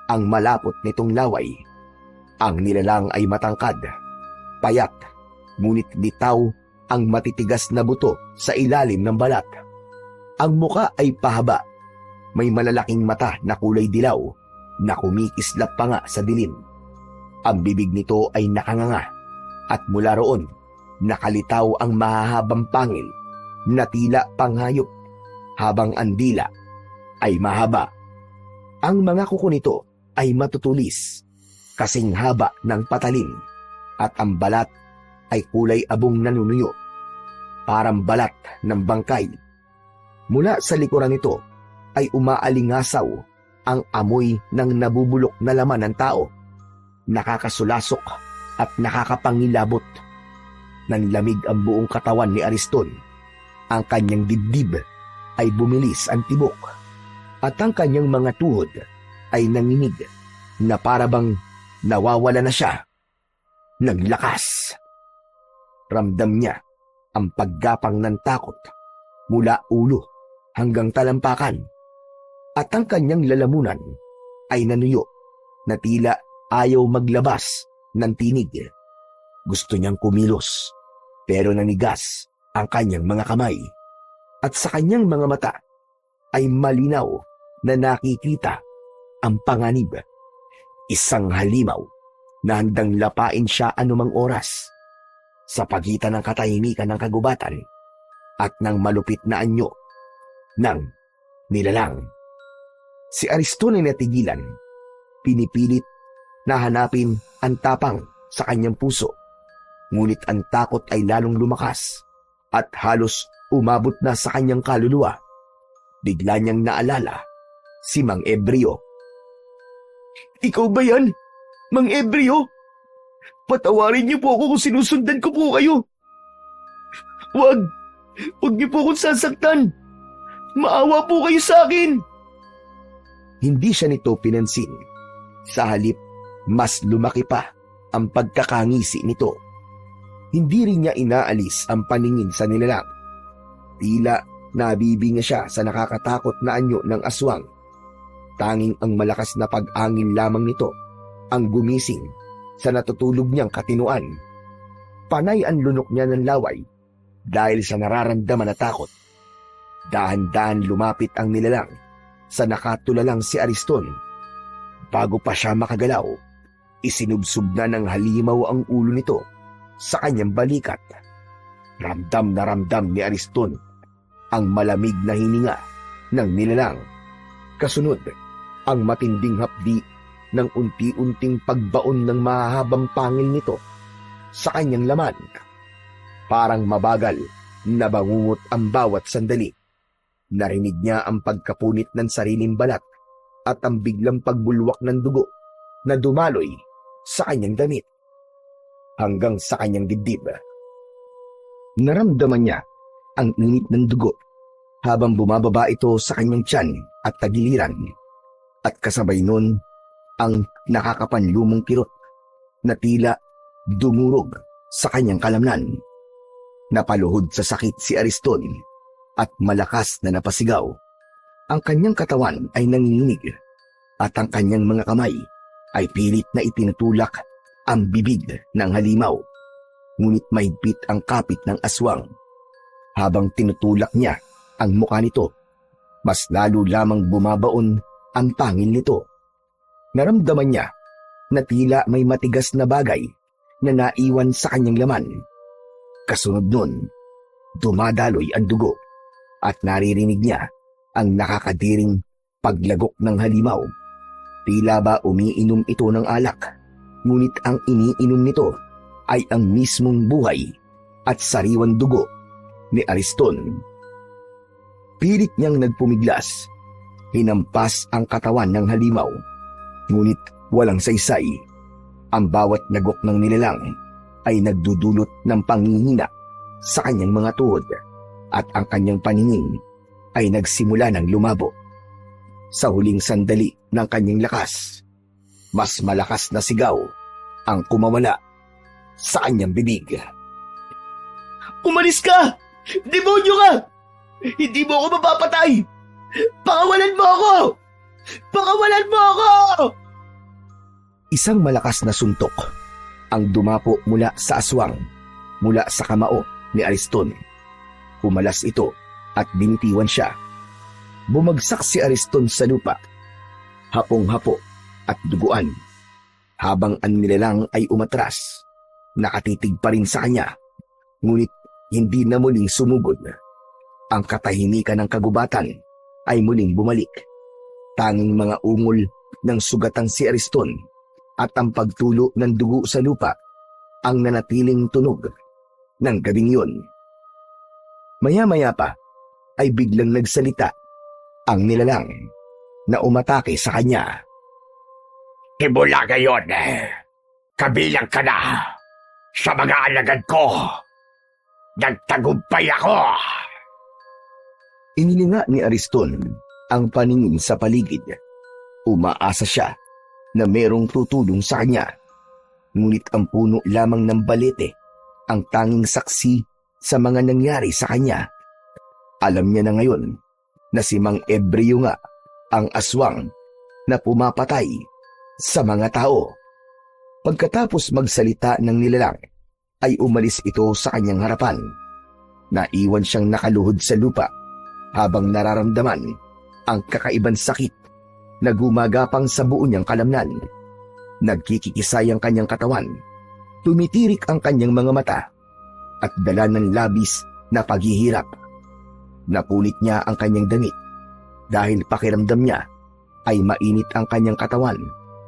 ang malapot nitong laway. Ang nilalang ay matangkad, payat, ngunit bitaw ang matitigas na buto sa ilalim ng balat. Ang muka ay pahaba, may malalaking mata na kulay dilaw na kumikislap pa nga sa dilim. Ang bibig nito ay nakanganga at mula roon nakalitaw ang mahahabang pangil na tila panghayop habang ang dila ay mahaba. Ang mga kuko nito ay matutulis, kasing haba ng patalim at ang balat ay kulay abong nanunuyo, parang balat ng bangkay. Mula sa likuran nito ay umaalingasaw ang amoy ng nabubulok na laman ng tao. Nakakasulasok at nakakapangilabot. Nanlamig ang buong katawan ni Ariston. Ang kanyang dibdib ay bumilis ang tibok at ang kanyang mga tuhod ay nanginig na parabang nawawala na siya ng lakas. Ramdam niya ang paggapang ng takot mula ulo hanggang talampakan at ang kanyang lalamunan ay nanuyo na tila ayaw maglabas ng tinig. Gusto niyang kumilos pero nanigas ang kanyang mga kamay at sa kanyang mga mata ay malinaw na nakikita ang panganib. Isang halimaw na handang lapain siya anumang oras sa pagitan ng katahimikan ng kagubatan at ng malupit na anyo ng nilalang. Si Ariston ay natigilan, pinipilit na hanapin ang tapang sa kanyang puso. Ngunit ang takot ay lalong lumakas at halos umabot na sa kanyang kaluluwa. Bigla niyang naalala si Mang Ebreo. "Ikaw ba yan, Mang Ebreo? Patawarin niyo po ako kung sinusundan ko po kayo. Huwag niyo po akong sasaktan. Maawa po kayo sa akin." Hindi siya nito pinansin. Sa halip, mas lumaki pa ang pagkakangisi nito. Hindi rin niya inaalis ang paningin sa nilalang. Tila nabibinga siya sa nakakatakot na anyo ng aswang. Tanging ang malakas na pag-angin lamang nito ang gumising sa natutulog niyang katinuan. Panay ang lunok niya ng laway dahil sa nararamdaman na takot. Dahan-dahan lumapit ang nilalang sa nakatulalang si Ariston. Bago pa siya makagalaw, isinubsob na ng halimaw ang ulo nito sa kanyang balikat. Ramdam na ramdam ni Ariston ang malamig na hininga ng nilalang. Kasunod, ang matinding hapdi ng unti-unting pagbaon ng mahahabang pangil nito sa kanyang laman. Parang mabagal na bangungot ang bawat sandali. Narinig niya ang pagkapunit ng sariling balat at ang biglang pagbulwak ng dugo na dumaloy sa kanyang damit hanggang sa kanyang dibdib. Naramdaman niya ang init ng dugo habang bumababa ito sa kanyang tiyan at tagiliran, at kasabay nun ang nakakapanlumong kirot na tila dumurog sa kanyang kalamnan. Napaluhod sa sakit si Ariston at malakas na napasigaw. Ang kanyang katawan ay nanginginig at ang kanyang mga kamay ay pilit na itinutulak ang bibig ng halimaw. Ngunit mahigpit ang kapit ng aswang. Habang tinutulak niya ang mukha nito, mas lalo lamang bumabaon ang pangil nito. Naramdaman niya na tila may matigas na bagay na naiwan sa kanyang laman. Kasunod nun, dumadaloy ang dugo at naririnig niya ang nakakadiring paglagok ng halimaw. Tila ba umiinom ito ng alak, ngunit ang iniinom nito ay ang mismong buhay at sariwang dugo ni Ariston. Pilit niyang nagpumiglas, hinampas ang katawan ng halimaw, ngunit walang saysay. Ang bawat lagok ng nilalang ay nagdudulot ng panghihina sa kanyang mga tuhod at ang kanyang paningin ay nagsimula ng lumabo. Sa huling sandali ng kanyang lakas, mas malakas na sigaw ang kumawala sa kanyang bibig. "Umalis ka! Demonyo ka! Hindi mo ako mapapatay! Pakawalan mo ako! Pakawalan mo ako!" Isang malakas na suntok ang dumapo mula sa aswang, mula sa kamao ni Ariston. Pumalas ito at binitiwan siya. Bumagsak si Ariston sa lupa, hapong-hapo at duguan, habang ang nilalang ay umatras. Nakatitig pa rin sa kanya, ngunit hindi na muling sumugod. Ang katahimikan ng kagubatan ay muling bumalik. Tanging mga ungol ng sugatang si Ariston at ang pagtulo ng dugo sa lupa ang nanatiling tunog ng gabing yun. Maya-maya pa ay biglang nagsalita ang nilalang na umatake sa kanya. "Simula ngayon, kabilang ka na sa mga alagad ko. Nagtagumpay ako." Inilinga ni Ariston ang paningin sa paligid. Umaasa siya na merong tutulong sa kanya. Ngunit ang puno lamang ng balete ang tanging saksi sa mga nangyari sa kanya. Alam niya na ngayon na si Mang Ebreo nga ang aswang na pumapatay sa mga tao. Pagkatapos magsalita ng nilalang, ay umalis ito sa kanyang harapan. Naiwan siyang nakaluhod sa lupa habang nararamdaman ang kakaibang sakit na gumagapang sa buo niyang kalamnan. Nagkikikisay ang kanyang katawan, tumitirik ang kanyang mga mata, at dala ng labis na paghihirap. Napunit niya ang kanyang damit dahil pakiramdam niya ay mainit ang kanyang katawan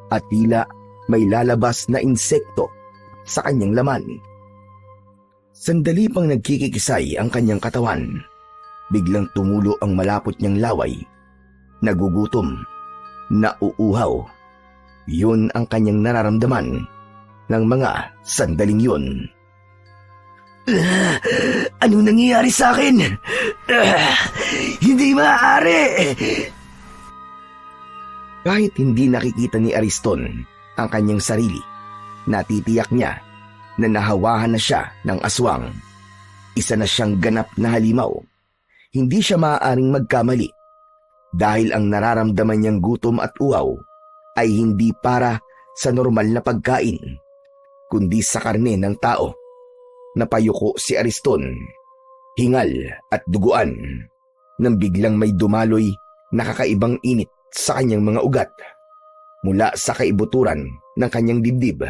at tila may lalabas na insekto sa kanyang laman. Sandali pang nagkikikisay ang kanyang katawan, biglang tumulo ang malapot niyang laway. Nagugutom, nauuhaw. Yun ang kanyang nararamdaman ng mga sandaling yun. Anong nangyayari sa akin? Hindi maaari! Kahit hindi nakikita ni Ariston ang kanyang sarili, natitiyak niya na nahawahan na siya ng aswang. Isa na siyang ganap na halimaw. Hindi siya maaaring magkamali dahil ang nararamdaman niyang gutom at uhaw ay hindi para sa normal na pagkain, kundi sa karne ng tao. Napayuko si Ariston, hingal at duguan, nang biglang may dumaloy na kakaibang init sa kanyang mga ugat. Mula sa kaibuturan ng kanyang dibdib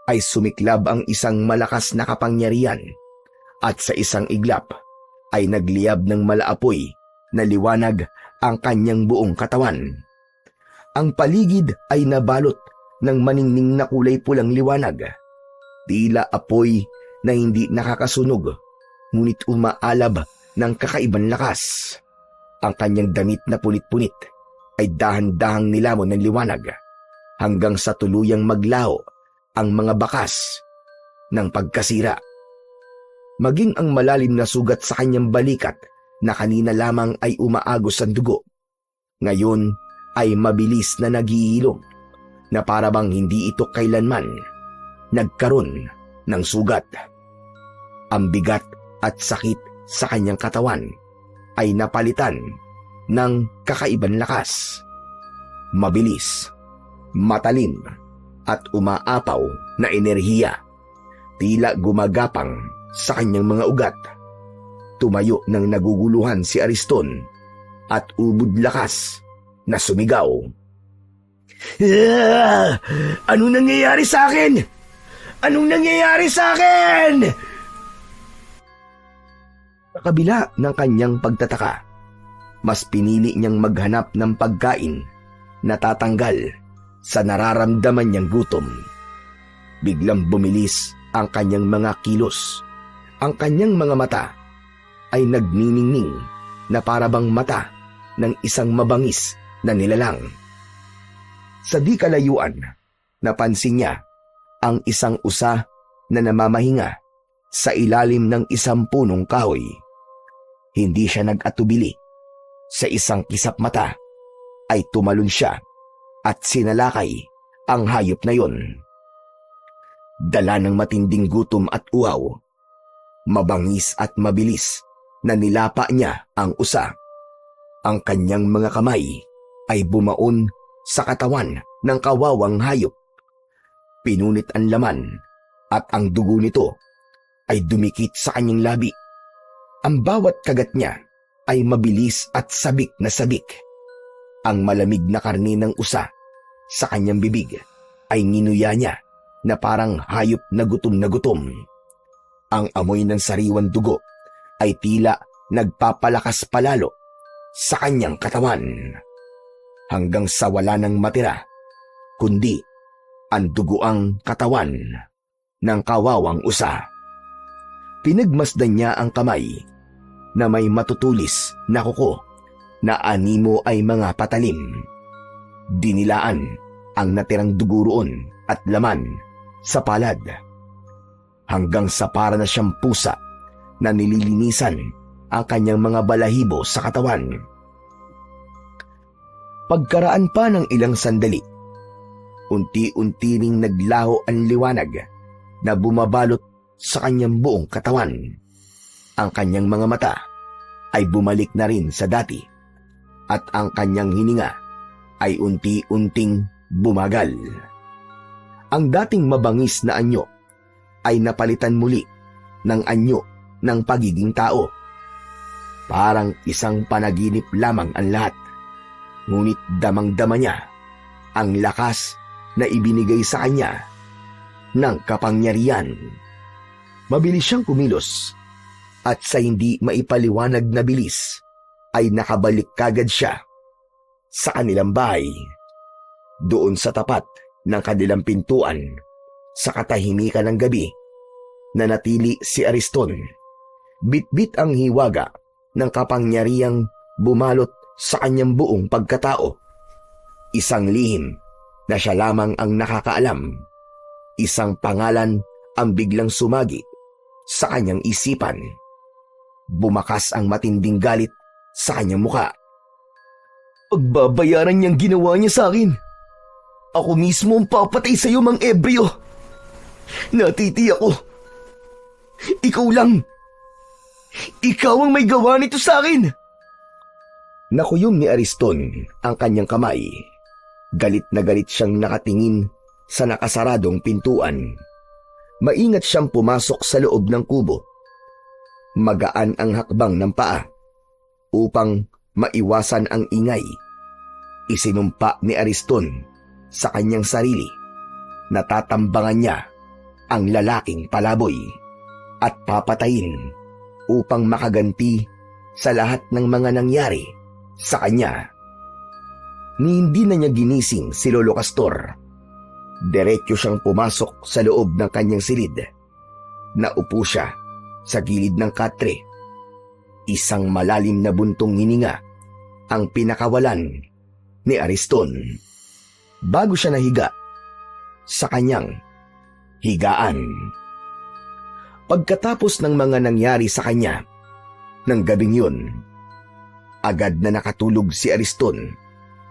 ay sumiklab ang isang malakas na kapangyarihan at sa isang iglap ay nagliyab ng malaapoy na liwanag ang kanyang buong katawan. Ang paligid ay nabalot ng maningning na kulay pulang liwanag, tila apoy na hindi nakakasunog, ngunit umaalab ng kakaibang lakas. Ang kanyang damit na punit-punit ay dahan-dahang nilamon ng liwanag hanggang sa tuluyang maglaho ang mga bakas ng pagkasira. Maging ang malalim na sugat sa kanyang balikat na kanina lamang ay umaagos ang dugo, ngayon ay mabilis na naghihilom na para bang hindi ito kailanman nagkaroon ng sugat. Ang bigat at sakit sa kanyang katawan ay napalitan ng kakaibang lakas. Mabilis, matalim, at umaapaw na enerhiya, tila gumagapang sa kanyang mga ugat. Tumayo ng naguguluhan si Ariston at ubod lakas na sumigaw. Anong nangyayari sa akin? Anong nangyayari sa akin? Sa kabila ng kanyang pagtataka, mas pinili niyang maghanap ng pagkain na tatanggal sa nararamdaman niyang gutom. Biglang bumilis ang kanyang mga kilos. Ang kanyang mga mata ay nagniningning na parabang mata ng isang mabangis na nilalang. Sa di kalayuan, napansin niya ang isang usa na namamahinga sa ilalim ng isang punong kahoy. Hindi siya nag-atubili. Sa isang kisap mata ay tumalon siya at sinalakay ang hayop na yon. Dala ng matinding gutom at uhaw, mabangis at mabilis na nilapa niya ang usa. Ang kanyang mga kamay ay bumaon sa katawan ng kawawang hayop. Pinunit ang laman at ang dugo nito ay dumikit sa kanyang labi. Ang bawat kagat niya ay mabilis at sabik na sabik. Ang malamig na karne ng usa sa kanyang bibig ay nginuya niya na parang hayop na gutom. Ang amoy ng sariwang dugo ay tila nagpapalakas palalo sa kanyang katawan, hanggang sa wala nang matira, kundi ang duguang katawan ng kawawang usa. Pinagmasdan niya ang kamay na may matutulis na kuko na animo ay mga patalim. Dinilaan ang natirang dugo roon at laman sa palad, hanggang sa para na siyang pusa na nililinisan ang kanyang mga balahibo sa katawan. Pagkaraan pa ng ilang sandali, unti-unti ring naglaho ang liwanag na bumabalot sa kanyang buong katawan. Ang kanyang mga mata ay bumalik na rin sa dati at ang kanyang hininga ay unti-unting bumagal. Ang dating mabangis na anyo ay napalitan muli ng anyo ng pagiging tao. Parang isang panaginip lamang ang lahat, ngunit damang-dama niya ang lakas na ibinigay sa kanya ng kapangyarihan. Mabilis siyang kumilos at sa hindi maipaliwanag na bilis ay nakabalik kagad siya sa kanilang bahay. Doon sa tapat ng kanilang pintuan, sa katahimikan ng gabi, nanatili si Ariston. Bit-bit ang hiwaga ng kapangyarihang bumalot sa kanyang buong pagkatao. Isang lihim na siya lamang ang nakakaalam. Isang pangalan ang biglang sumagi sa kanyang isipan. Bumakas ang matinding galit sa kanyang muka. Pagbabayaran niyang ginawa niya sa akin. Ako mismo ang papatay sa iyo, Mang Ebreo. Natitiyak ko. Ikaw lang. Ikaw ang may gawa nito sa akin. Nakuyom ni Ariston ang kanyang kamay. Galit na galit siyang nakatingin sa nakasaradong pintuan. Maingat siyang pumasok sa loob ng kubo. Magaan ang hakbang ng paa upang maiwasan ang ingay. Isinumpa ni Ariston sa kanyang sarili na tatambangan niya ang lalaking palaboy at papatayin upang makaganti sa lahat ng mga nangyari sa kanya. Ni hindi na niya ginising si Lolo Castor. Diretso siyang pumasok sa loob ng kanyang silid. Naupo siya sa gilid ng katre. Isang malalim na buntong hininga ang pinakawalan ni Ariston bago siya nahiga sa kanyang higaan. Pagkatapos ng mga nangyari sa kanya ng gabing yun, agad na nakatulog si Ariston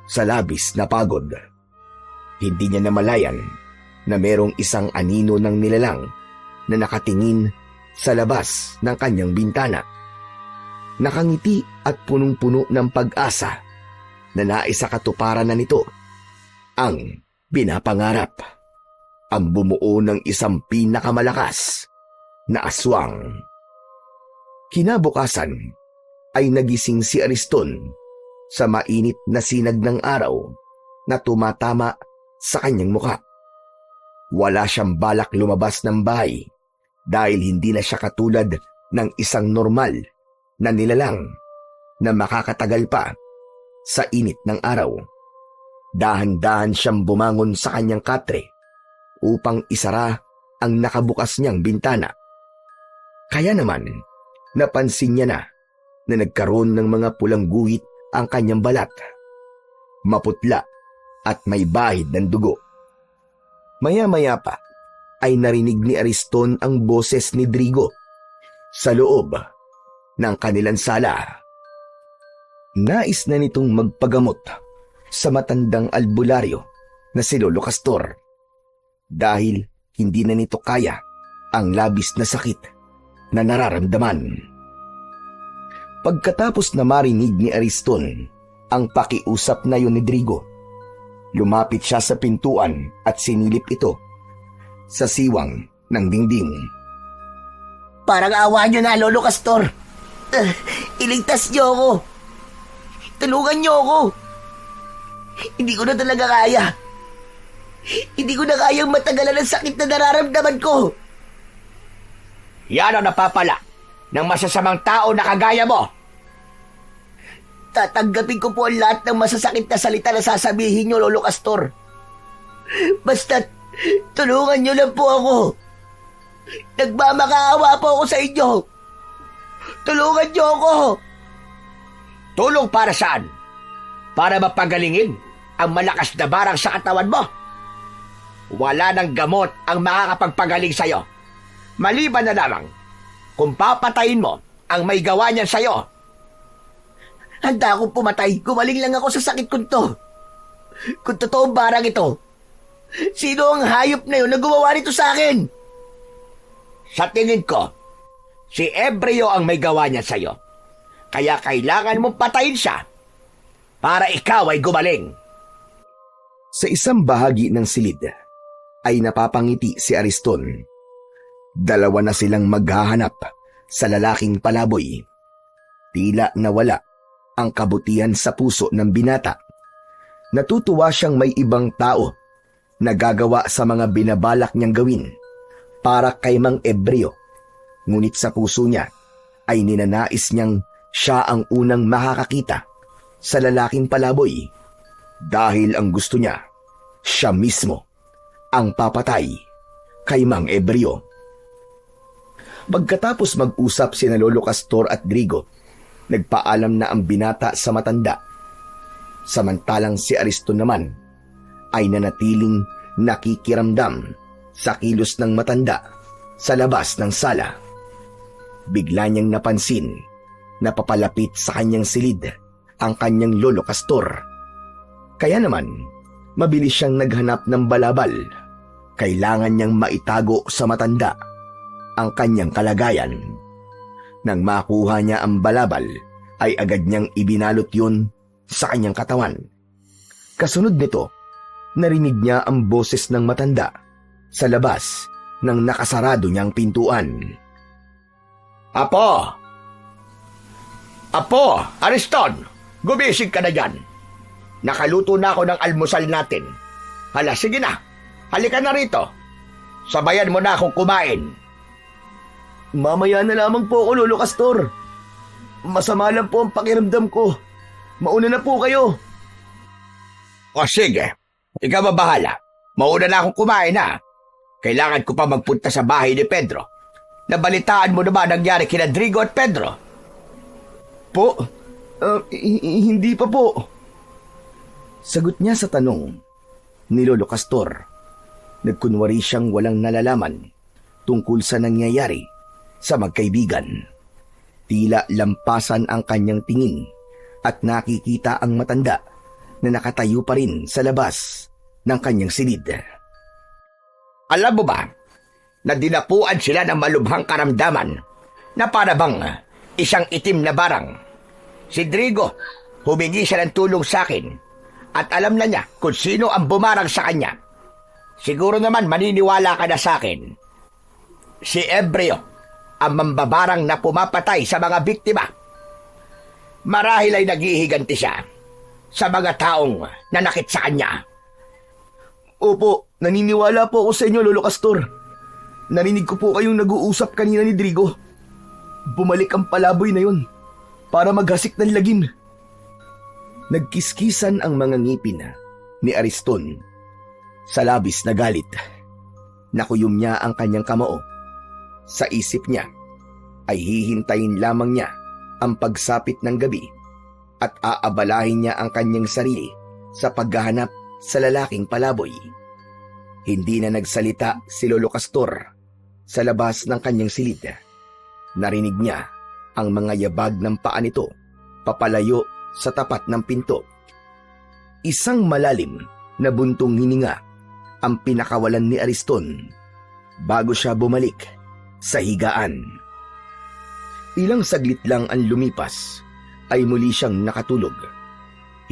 sa labis na pagod. Hindi niya namalayan na merong isang anino ng nilalang na nakatingin sa labas ng kanyang bintana. Nakangiti at punong-puno ng pag-asa na naisakatuparan na nito ang pinapangarap. Ang bumuo ng isang pinakamalakas na aswang. Kinabukasan ay nagising si Ariston sa mainit na sinag ng araw na tumatama sa kanyang muka. Wala siyang balak lumabas ng bahay dahil hindi na siya katulad ng isang normal na nilalang na makakatagal pa sa init ng araw. Dahan-dahan siyang bumangon sa kanyang katre upang isara ang nakabukas niyang bintana. Kaya naman, napansin niya na nagkaroon ng mga pulang guhit ang kanyang balat. Maputla at may bahid ng dugo. Maya-maya pa ay narinig ni Ariston ang boses ni Drigo sa loob ng kanilang sala. Nais na nitong magpagamot sa matandang albularyo na si Lolo Castor dahil hindi na nito kaya ang labis na sakit na nararamdaman. Pagkatapos na marinig ni Ariston ang pakiusap na yun ni Drigo, lumapit siya sa pintuan at sinilip ito sa siwang ng dingding. Parang awa nyo na, Lolo Castor. Iligtas nyo ako. Tulungan nyo ako. Hindi ko na talaga kaya. Hindi ko na kayang matagalan ang sakit na nararamdaman ko. Yan ang napapala ng masasamang tao na kagaya mo. Tatanggapin ko po ang lahat ng masasakit na salita na sasabihin nyo, Lolo Castor. Basta, tulungan nyo lang po ako. Nagmamakaawa po ako sa inyo. Tulungan nyo ako. Tulong para saan? Para mapagalingin ang malakas na barang sa katawan mo? Wala nang gamot ang makakapagpagaling sa'yo. Maliban na lamang kung papatayin mo ang may gawa niyan sa'yo. Handa akong pumatay. Gumaling lang ako sa sakit ko to. Kung totoong barang ito, sino ang hayop na yun na gumawa nito sa akin? Sa tingin ko, si Ebreo ang may gawa niyan sa'yo. Kaya kailangan mong patayin siya para ikaw ay gumaling. Sa isang bahagi ng silid ay napapangiti si Ariston. Dalawa na silang maghahanap sa lalaking palaboy. Tila nawala ang kabutihan sa puso ng binata. Natutuwa siyang may ibang tao na gagawa sa mga binabalak niyang gawin para kay Mang Ebreo. Ngunit sa puso niya ay ninanais niyang siya ang unang makakakita sa lalaking palaboy dahil ang gusto niya, siya mismo ang papatay kay Mang Ebreo. Pagkatapos mag-usap sina Lolo Castor at Drigo, nagpaalam na ang binata sa matanda. Samantalang si Ariston naman ay nanatiling nakikiramdam sa kilos ng matanda sa labas ng sala. Bigla niyang napansin na papalapit sa kanyang silid ang kanyang Lolo Castor. Kaya naman, mabilis siyang naghanap ng balabal. Kailangan niyang maitago sa matanda ang kanyang kalagayan. Nang makuha niya ang balabal, ay agad niyang ibinalot yun sa kanyang katawan. Kasunod nito, narinig niya ang boses ng matanda sa labas ng nakasarado niyang pintuan. Apo! Apo! Ariston! Gumising ka na dyan. Nakaluto na ako ng almusal natin. Hala, sige na. Halika na rito. Sabayan mo na akong kumain. Mamaya na lamang po ako, Lolo Castor. Masama lang po ang pakiramdam ko. Mauna na po kayo. O sige, ikaw mabahala. Mauna na akong kumain ha. Kailangan ko pa magpunta sa bahay ni Pedro. Nabalitaan mo na ba nangyari kina Drigo at Pedro? Po? Hindi pa po. Sagot niya sa tanong ni Lolo Castor. Nagkunwari siyang walang nalalaman tungkol sa nangyayari sa magkaibigan. Tila lampasan ang kanyang tingin at nakikita ang matanda na nakatayo pa rin sa labas ng kanyang silid. Alam mo ba na dinapuan sila ng malubhang karamdaman na para bang isang itim na barang? Si Drigo, humingi siya ng tulong sa akin at alam na niya kung sino ang bumarang sa kanya. Siguro naman maniniwala ka na sa akin. Si Ebreo, ang mambabarang na pumapatay sa mga biktima. Marahil ay naghihiganti siya sa mga taong nanakit sa kanya. Opo, naniniwala po ako sa inyo, Lolo Castor. Narinig ko po kayong nag-uusap kanina ni Drigo. Bumalik ang palaboy na yun para maghasik ng lagim. Nagkiskisan ang mga ngipin ni Ariston. Sa labis na galit, nakuyom niya ang kanyang kamao. Sa isip niya ay hihintayin lamang niya ang pagsapit ng gabi at aabalahin niya ang kanyang sarili sa paghahanap sa lalaking palaboy. Hindi na nagsalita si Lolo Castor sa labas ng kanyang silid. Narinig niya ang mga yabag ng paa nito papalayo sa tapat ng pinto. Isang malalim na buntong hininga ang pinakawalan ni Ariston bago siya bumalik sa higaan. Ilang saglit lang ang lumipas ay muli siyang nakatulog.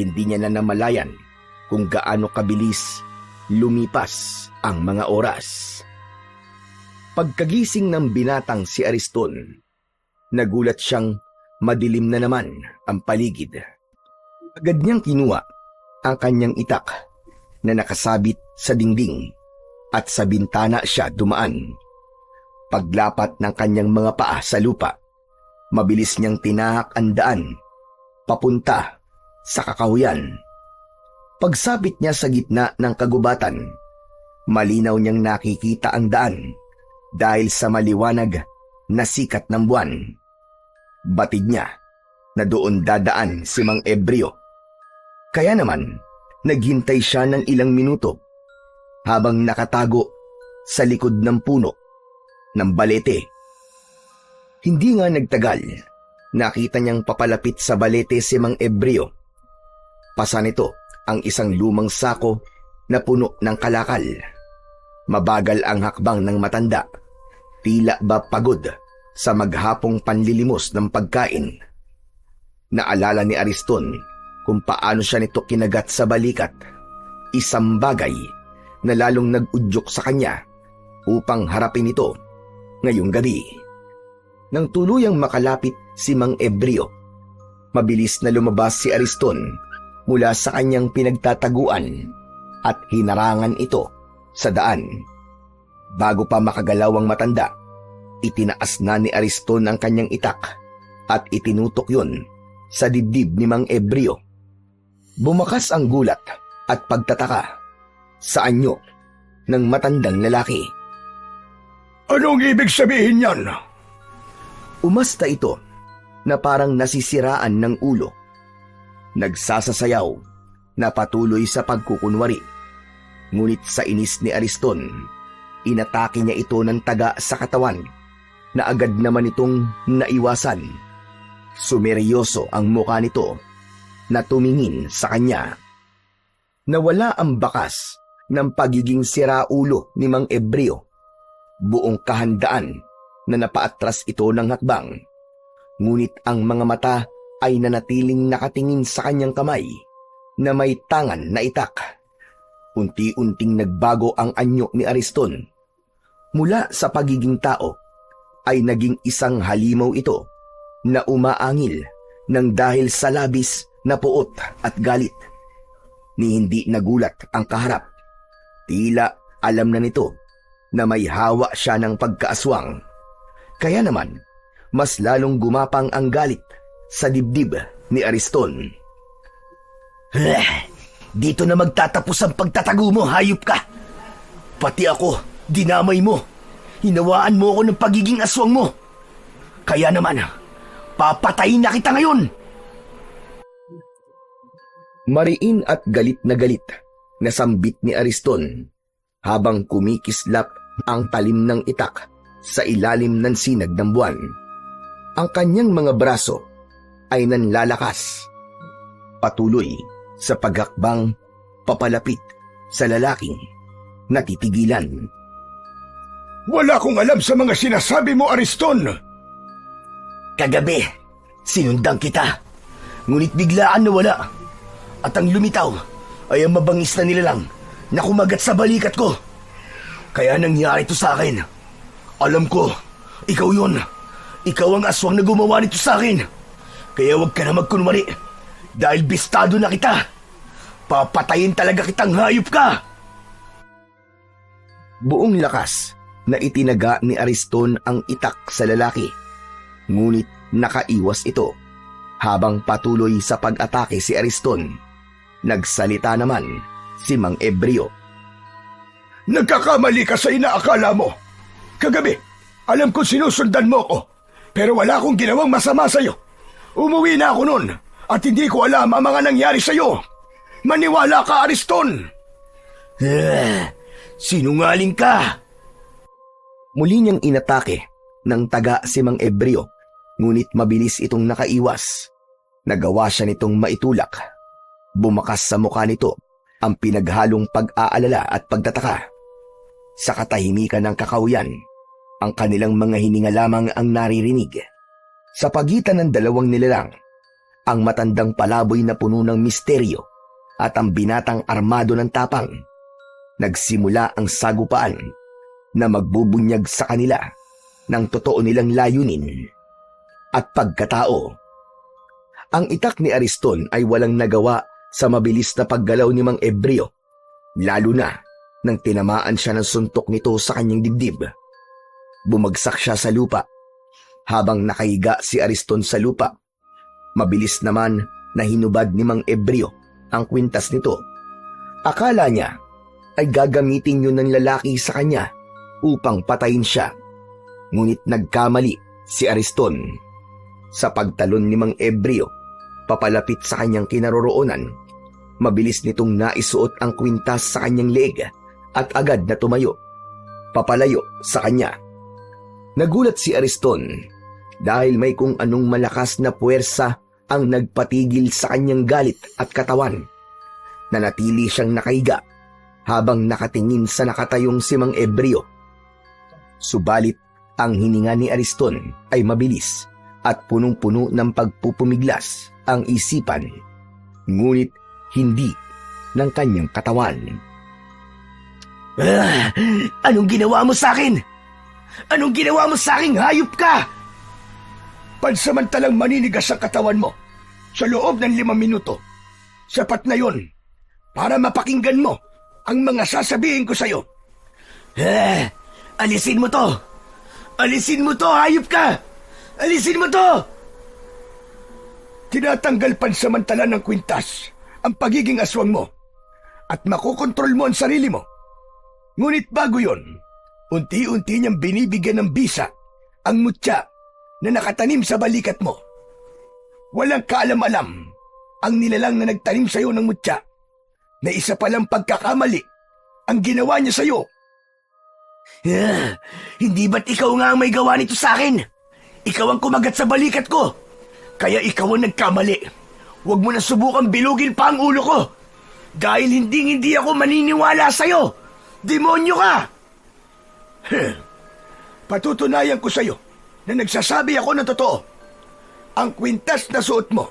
Hindi niya na namalayan kung gaano kabilis lumipas ang mga oras. Pagkagising ng binatang si Ariston, nagulat siyang madilim na naman ang paligid. Agad niyang kinuha ang kanyang itak na nakasabit sa dingding at sa bintana siya dumaan. Paglapat ng kanyang mga paa sa lupa, mabilis niyang tinahak ang daan papunta sa kakahuyan. Pagsapit niya sa gitna ng kagubatan, malinaw niyang nakikita ang daan dahil sa maliwanag na sikat ng buwan. Batid niya na doon dadaan si Mang Ebreo. Kaya naman, naghintay siya ng ilang minuto habang nakatago sa likod ng puno ng balete. Hindi nga nagtagal, nakita niyang papalapit sa balete si Mang Ebreo. Pasa nito ang isang lumang sako na puno ng kalakal. Mabagal ang hakbang ng matanda, tila ba pagod sa maghapong panlilimos ng pagkain. Naalala ni Ariston kung paano siya nito kinagat sa balikat isang bagay na lalong nag-udyok sa kanya upang harapin ito ngayong gabi. Nang tuluyang makalapit si Mang Ebrio, mabilis na lumabas si Ariston mula sa kanyang pinagtataguan at hinarangan ito sa daan. Bago pa makagalaw ang matanda, itinaas na ni Ariston ang kanyang itak at itinutok yun sa dibdib ni Mang Ebrio. Bumakas ang gulat at pagtataka sa anyo ng matandang lalaki. Anong ibig sabihin yan? Umasta ito na parang nasisiraan ng ulo. Nagsasasayaw na patuloy sa pagkukunwari. Ngunit sa inis ni Ariston, inatake niya ito ng taga sa katawan na agad naman itong naiwasan. Sumeryoso ang mukha nito na tumingin sa kanya. Nawala ang bakas ng pagiging siraulo ni Mang Ebrio. Buong kahandaan na napaatras ito ng hakbang. Ngunit ang mga mata ay nanatiling nakatingin sa kanyang kamay na may tangan na itak. Unti-unting nagbago ang anyo ni Ariston. Mula sa pagiging tao ay naging isang halimaw ito na umaangil ng dahil sa labis na puot at galit. Ni hindi nagulat ang kaharap. Tila alam na nito na may hawa siya ng pagkaaswang. Kaya naman, mas lalong gumapang ang galit sa dibdib ni Ariston. Dito na magtatapos ang pagtatago mo, hayop ka! Pati ako, dinamay mo. Hinawaan mo ako ng pagiging aswang mo. Kaya naman, papatayin na kita ngayon! Mariin at galit na sambit ni Ariston habang kumikislap ang talim ng itak sa ilalim ng sinag ng buwan. Ang kanyang mga braso ay nanlalakas. Patuloy sa paghakbang papalapit sa lalaking natitigilan. Wala akong alam sa mga sinasabi mo, Ariston. Kagabi, sinundan kita. Ngunit biglaan nawala. At ang lumitaw ay ang mabangis na nilalang na kumagat sa balikat ko. Kaya nangyari ito sa akin. Alam ko, ikaw yun. Ikaw ang aswang na gumawa nito sa akin. Kaya huwag ka na magkunwari. Dahil bistado na kita. Papatayin talaga kitang hayop ka. Buong lakas na itinaga ni Ariston ang itak sa lalaki. Ngunit nakaiwas ito. Habang patuloy sa pag-atake si Ariston, nagsalita naman si Mang Ebrio. Nagkakamali ka sa inaakala mo. Kagabi, alam kong sinusundan mo ko, pero wala akong ginawang masama sa'yo. Umuwi na ako noon at hindi ko alam ang mga nangyari sa'yo. Maniwala ka, Ariston! Sinungaling ka! Muli niyang inatake ng taga si Mang Ebrio, ngunit mabilis itong nakaiwas. Nagawa siya nitong maitulak. Bumakas sa mukha nito ang pinaghalong pag-aalala at pagtataka. Sa katahimikan ng kakahuyan, ang kanilang mga hininga lamang ang naririnig. Sa pagitan ng dalawang nilalang, ang matandang palaboy na puno ng misteryo at ang binatang armado ng tapang. Nagsimula ang sagupaan na magbubunyag sa kanila ng totoo nilang layunin at pagkatao. Ang itak ni Ariston ay walang nagawa sa mabilis na paggalaw ni Mang Ebrio, lalo na nang tinamaan siya ng suntok nito sa kanyang dibdib. Bumagsak siya sa lupa. Habang nakahiga si Ariston sa lupa, mabilis naman na hinubad ni Mang Ebrio ang kwintas nito. Akala niya ay gagamitin yun ng lalaki sa kanya upang patayin siya. Ngunit nagkamali si Ariston. Sa pagtalon ni Mang Ebrio papalapit sa kanyang kinaroroonan, mabilis nitong naisuot ang kwintas sa kanyang leeg at agad na tumayo, papalayo sa kanya. Nagulat si Ariston dahil may kung anong malakas na puwersa ang nagpatigil sa kanyang galit at katawan. Nanatili siyang nakahiga habang nakatingin sa nakatayong si Mang Ebrio. Subalit ang hininga ni Ariston ay mabilis at punong-puno ng pagpupumiglas ang isipan. Ngunit hindi ng kanyang katawan. Anong ginawa mo sa akin? Anong ginawa mo sa akin, hayop ka? Pansamantalang maninigas ang katawan mo sa loob ng 5 minuto. Sapat na yon para mapakinggan mo ang mga sasabihin ko sa'yo. Alisin mo to! Alisin mo to, hayop ka! Alisin mo to! Tinatanggal pansamantala ng kwintas ang pagiging aswang mo at makokontrol mo ang sarili mo. Ngunit bago yon, unti-unti niyang binibigyan ng bisa ang mutya na nakatanim sa balikat mo. Walang kaalam-alam ang nilalang na nagtanim sa'yo ng mutya na isa palang pagkakamali ang ginawa niya sa'yo. Hindi ba't ikaw nga ang may gawa nito sa akin? Ikaw ang kumagat sa balikat ko. Kaya ikaw ang nagkamali. Huwag mo na subukang bilugin pa ang ulo ko. Dahil hindi ako maniniwala sa'yo. Demonyo ka! Patutunayan ko sa'yo na nagsasabi ako ng totoo. Ang kwintas na suot mo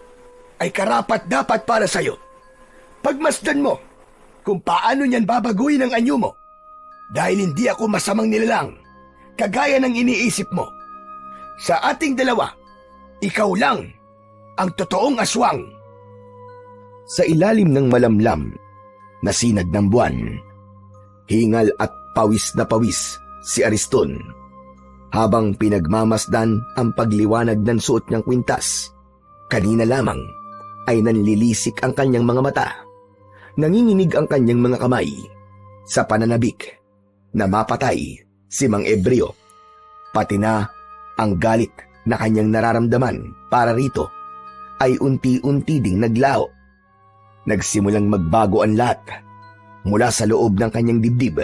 ay karapat-dapat para sa'yo. Pagmasdan mo kung paano niyan babaguhin ang anyo mo. Dahil hindi ako masamang nilalang, kagaya ng iniisip mo. Sa ating dalawa, ikaw lang ang totoong aswang. Sa ilalim ng malamlam na sinag ng buwan, hingal at pawis na pawis si Ariston habang pinagmamasdan ang pagliwanag ng suot niyang kwintas. Kanina lamang ay nanlilisik ang kanyang mga mata. Nanginginig ang kanyang mga kamay sa pananabik na mapatay si Mang Ebreo. Pati na ang galit na kanyang nararamdaman para rito ay unti-unti ding naglaho. Nagsimulang magbago ang lahat. Mula sa loob ng kanyang dibdib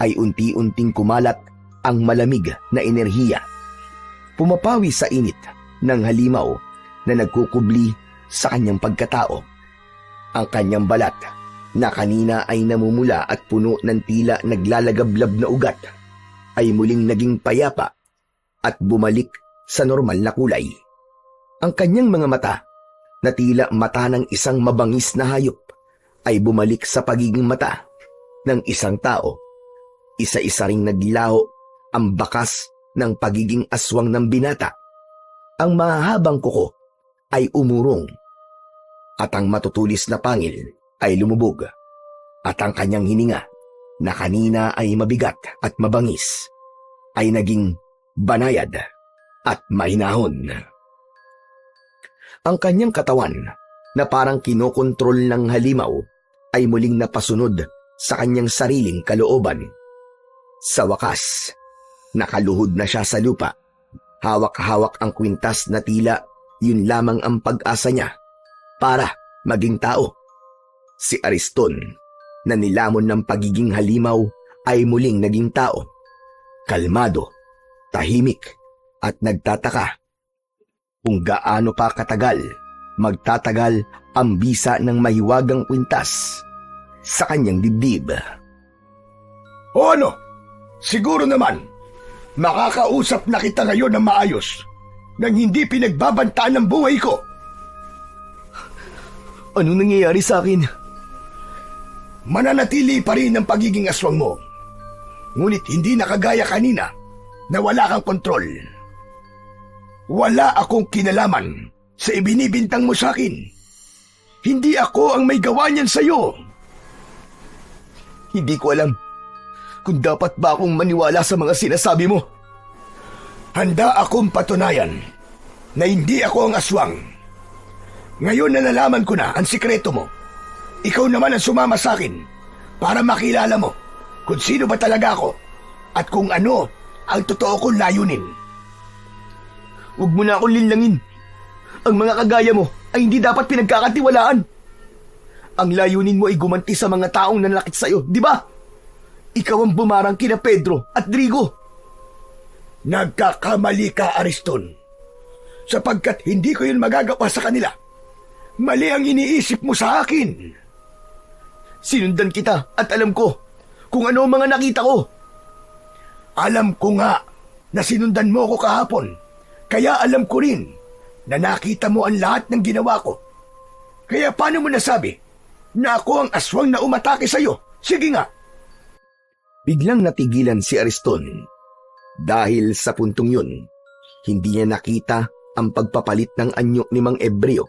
ay unti-unting kumalat ang malamig na enerhiya. Pumapawi sa init ng halimaw na nagkukubli sa kanyang pagkatao. Ang kanyang balat na kanina ay namumula at puno ng tila naglalagablab na ugat ay muling naging payapa at bumalik sa normal na kulay. Ang kanyang mga mata na tila mata ng isang mabangis na hayop ay bumalik sa pagiging mata ng isang tao. Isa-isa ring naglaho ang bakas ng pagiging aswang ng binata. Ang mahahabang kuko ay umurong at ang matutulis na pangil ay lumubog at ang kanyang hininga na kanina ay mabigat at mabangis ay naging banayad at mahinahon. Ang kanyang katawan na parang kinokontrol ng halimaw ay muling napasunod sa kanyang sariling kalooban. Sa wakas, nakaluhod na siya sa lupa. Hawak-hawak ang kwintas na tila yun lamang ang pag-asa niya para maging tao. Si Ariston, na nilamon ng pagiging halimaw, ay muling naging tao. Kalmado, tahimik, at nagtataka kung gaano pa katagal magtatagal ang bisa ng mahiwagang kwintas sa kanyang dibdib. O ano? Siguro naman, makakausap na kita ngayon ng maayos nang hindi pinagbabantaan ng buhay ko. Anong nangyayari sa akin? Mananatili pa rin ang pagiging aswang mo. Ngunit hindi na kagaya kanina na wala kang kontrol. Wala akong kinalaman sa ibinibintang mo sa akin. Hindi ako ang may gawa niyan sa'yo. Hindi ko alam kung dapat ba akong maniwala sa mga sinasabi mo. Handa akong patunayan na hindi ako ang aswang. Ngayon na nalaman ko na ang sikreto mo, ikaw naman ang sumama sa akin para makilala mo kung sino ba talaga ako at kung ano ang totoo kong layunin. Huwag mo na akong linlangin. Ang mga kagaya mo ay hindi dapat pinagkakatiwalaan. Ang layunin mo ay gumanti sa mga taong nanlakit sa'yo, di ba? Ikaw ang bumarang kina Pedro at Drigo. Nagkakamali ka, Ariston. Sapagkat hindi ko yun magagawa sa kanila. Mali ang iniisip mo sa akin. Sinundan kita at alam ko kung ano ang mga nakita ko. Alam ko nga na sinundan mo ko kahapon. Kaya alam ko rin na nakita mo ang lahat ng ginawa ko. Kaya paano mo nasabi na ako ang aswang na umatake sa'yo. Sige nga. Biglang natigilan si Ariston. Dahil sa puntong yun, hindi niya nakita ang pagpapalit ng anyo ni Mang Ebreo.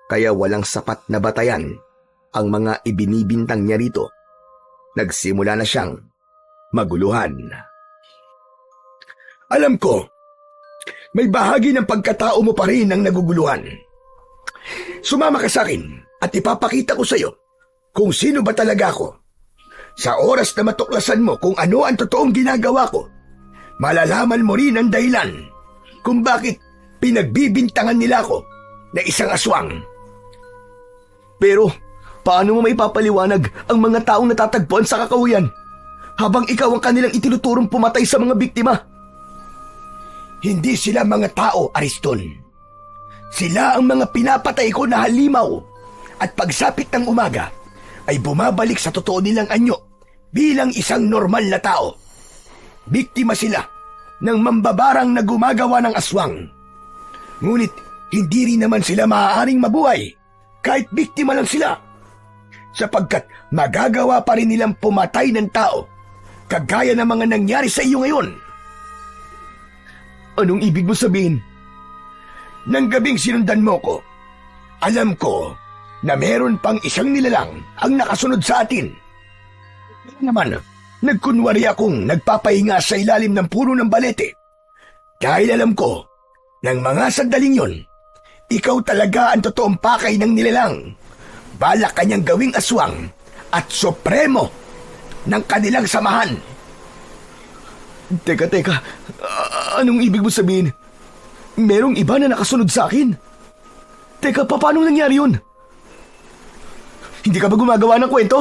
Kaya walang sapat na batayan ang mga ibinibintang niya rito. Nagsimula na siyang maguluhan. Alam ko, may bahagi ng pagkatao mo pa rin ang naguguluhan. Sumama ka sa akin at ipapakita ko sa'yo kung sino ba talaga ako. Sa oras na matuklasan mo kung ano ang totoong ginagawa ko, malalaman mo rin ang dahilan kung bakit pinagbibintangan nila ako na isang aswang. Pero, paano mo maipapaliwanag ang mga taong natatagpuan sa kakahuyan habang ikaw ang kanilang itinuturong pumatay sa mga biktima? Hindi sila mga tao, Ariston. Sila ang mga pinapatay ko na halimaw at pagsapit ng umaga ay bumabalik sa totoo nilang anyo bilang isang normal na tao. Biktima sila ng mambabarang na gumagawa ng aswang. Ngunit hindi rin naman sila maaaring mabuhay kahit biktima lang sila, sapagkat magagawa pa rin nilang pumatay ng tao kagaya ng mga nangyari sa iyo ngayon. Anong ibig mo sabihin? Nang gabing sinundan mo ko, alam ko na meron pang isang nilalang ang nakasunod sa atin. Kaya naman, nagkunwari akong nagpapahinga sa ilalim ng puno ng balete. Dahil alam ko, ng mga sandaling yon, ikaw talaga ang totoong pakay ng nilalang. Balak kanyang gawing aswang at supremo ng kanilang samahan. Teka, anong ibig mo sabihin? Merong iba na nakasunod sa akin? Teka, paano nangyari yun? Hindi ka ba gumagawa ng kwento?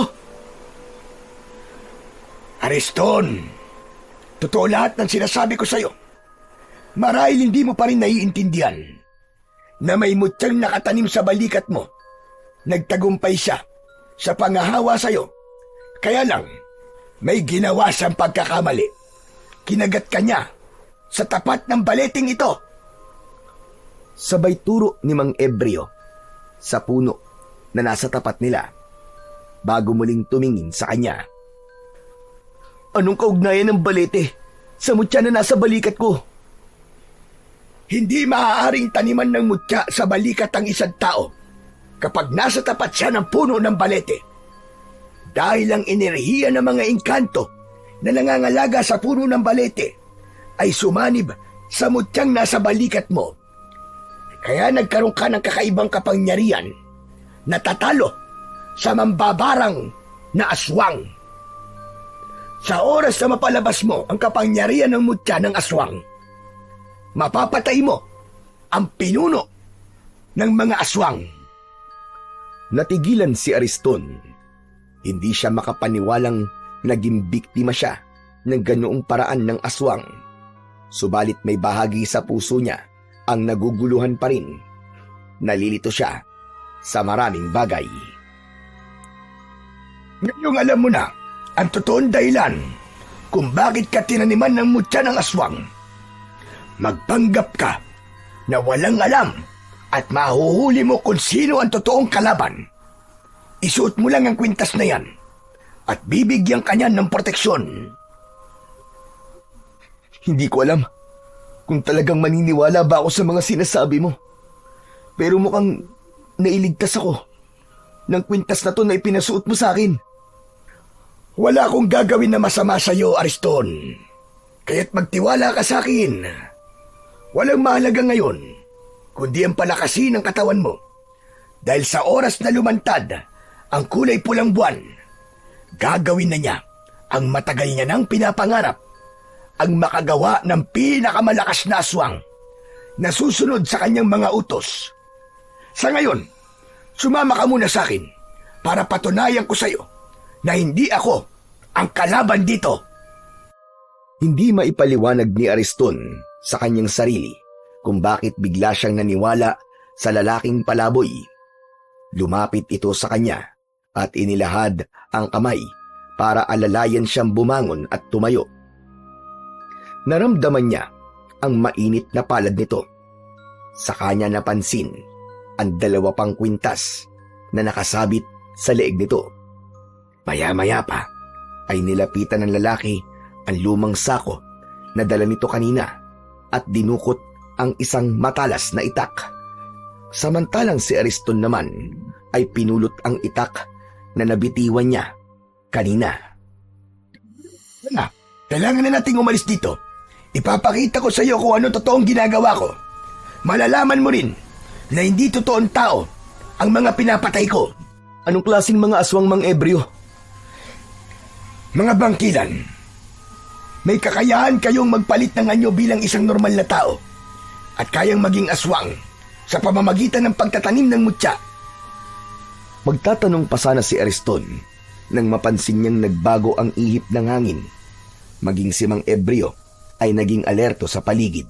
Ariston, totoo lahat ng sinasabi ko sa'yo. Marahil hindi mo pa rin naiintindihan na may mutyang nakatanim sa balikat mo. Nagtagumpay siya sa pangahawa sa'yo. Kaya lang, may ginawa siyang pagkakamali. Kinagat ka niya sa tapat ng baleting ito. Sabay turo ni Mang Ebreo sa puno na nasa tapat nila bago muling tumingin sa kanya. Anong kaugnayan ng balete sa mutya na nasa balikat ko? Hindi maaaring taniman ng mutya sa balikat ang isang tao kapag nasa tapat siya ng puno ng balete. Dahil ang enerhiya ng mga engkanto na nangangalaga sa puno ng balete ay sumanib sa mutyang nasa balikat mo. Kaya nagkaroon ka ng kakaibang kapangyarihan na tatalo sa mambabarang na aswang. Sa oras na mapalabas mo ang kapangyarihan ng mutya ng aswang, mapapatay mo ang pinuno ng mga aswang. Natigilan si Ariston. Hindi siya makapaniwalang naging biktima siya ng ganoong paraan ng aswang. Subalit may bahagi sa puso niya ang naguguluhan pa rin. Nalilito siya sa maraming bagay. Ngayong alam mo na ang totoong dahilan kung bakit ka tinaniman ng mutya ng aswang. Magpanggap ka na walang alam at mahuhuli mo kung sino ang totoong kalaban. Isuot mo lang ang kwintas na yan at bibigyan ka niyan ng proteksyon. Hindi ko alam kung talagang maniniwala ba ako sa mga sinasabi mo. Pero mukhang nailigtas ako ng kwintas na to na ipinasuot mo sa akin. Wala akong gagawin na masama sa iyo, Ariston. Kaya't magtiwala ka sa akin. Walang mahalaga ngayon, kundi ang palakasin ng katawan mo. Dahil sa oras na lumantad ang kulay pulang buwan, gagawin na niya ang matagal niya nang pinapangarap, ang makagawa ng pinakamalakas na aswang na susunod sa kanyang mga utos. Sa ngayon, sumama ka muna sa akin para patunayan ko sa iyo na hindi ako ang kalaban dito. Hindi maipaliwanag ni Ariston sa kanyang sarili kung bakit bigla siyang naniwala sa lalaking palaboy. Lumapit ito sa kanya at inilahad ang kamay para alalayan siyang bumangon at tumayo. Naramdaman niya ang mainit na palad nito. Sa kanya napansin ang 2 pang kwintas na nakasabit sa leeg nito. Maya-maya pa ay nilapitan ng lalaki ang lumang sako na dala nito kanina at dinukot ang isang matalas na itak. Samantalang si Ariston naman ay pinulot ang itak na nabitiwan niya kanina. Kailangan na nating umalis dito. Ipapakita ko sa iyo kung ano totoong ginagawa ko. Malalaman mo rin na hindi totoong tao ang mga pinapatay ko. Anong klaseng mga aswang, Mang Ebreo? Mga bangkilan. May kakayahan kayong magpalit ng anyo bilang isang normal na tao at kayang maging aswang sa pamamagitan ng pagtatanim ng mutya. Magtatanong pa sana si Ariston nang mapansin niyang nagbago ang ihip ng hangin. Maging si Mang Ebreo ay naging alerto sa paligid.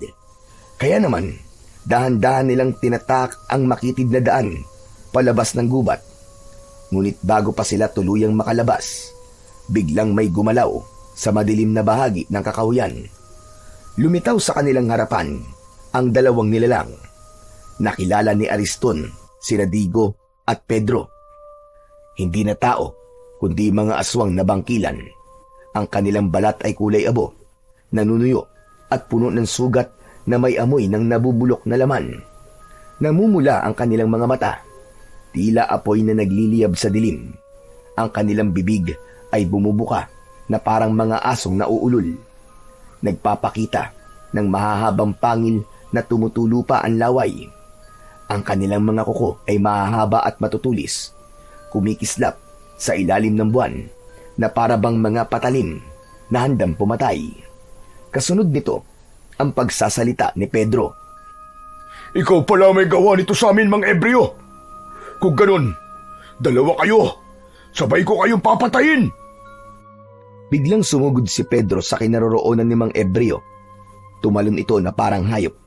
Kaya naman, dahan-dahan nilang tinatak ang makitid na daan palabas ng gubat. Ngunit bago pa sila tuluyang makalabas, biglang may gumalaw sa madilim na bahagi ng kakahuyan. Lumitaw sa kanilang harapan ang dalawang nilalang. Nakilala ni Ariston sina Digo at Pedro. Hindi na tao, kundi mga aswang na bangkilan. Ang kanilang balat ay kulay abo, nanunuyo at puno ng sugat na may amoy ng nabubulok na laman. Namumula ang kanilang mga mata, tila apoy na nagliliyab sa dilim. Ang kanilang bibig ay bumubuka na parang mga asong nauulol. Nagpapakita ng mahahabang pangil na tumutulo pa ang laway. Ang kanilang mga kuko ay mahahaba at matutulis, kumikislap sa ilalim ng buwan na parabang mga patalim na handang pumatay. Kasunod nito ang pagsasalita ni Pedro. Ikaw pala may gawa nito sa amin, Mang Ebreo. Kung ganun, dalawa kayo. Sabay ko kayong papatayin. Biglang sumugod si Pedro sa kinaroroonan ni Mang Ebreo. Tumalon ito na parang hayop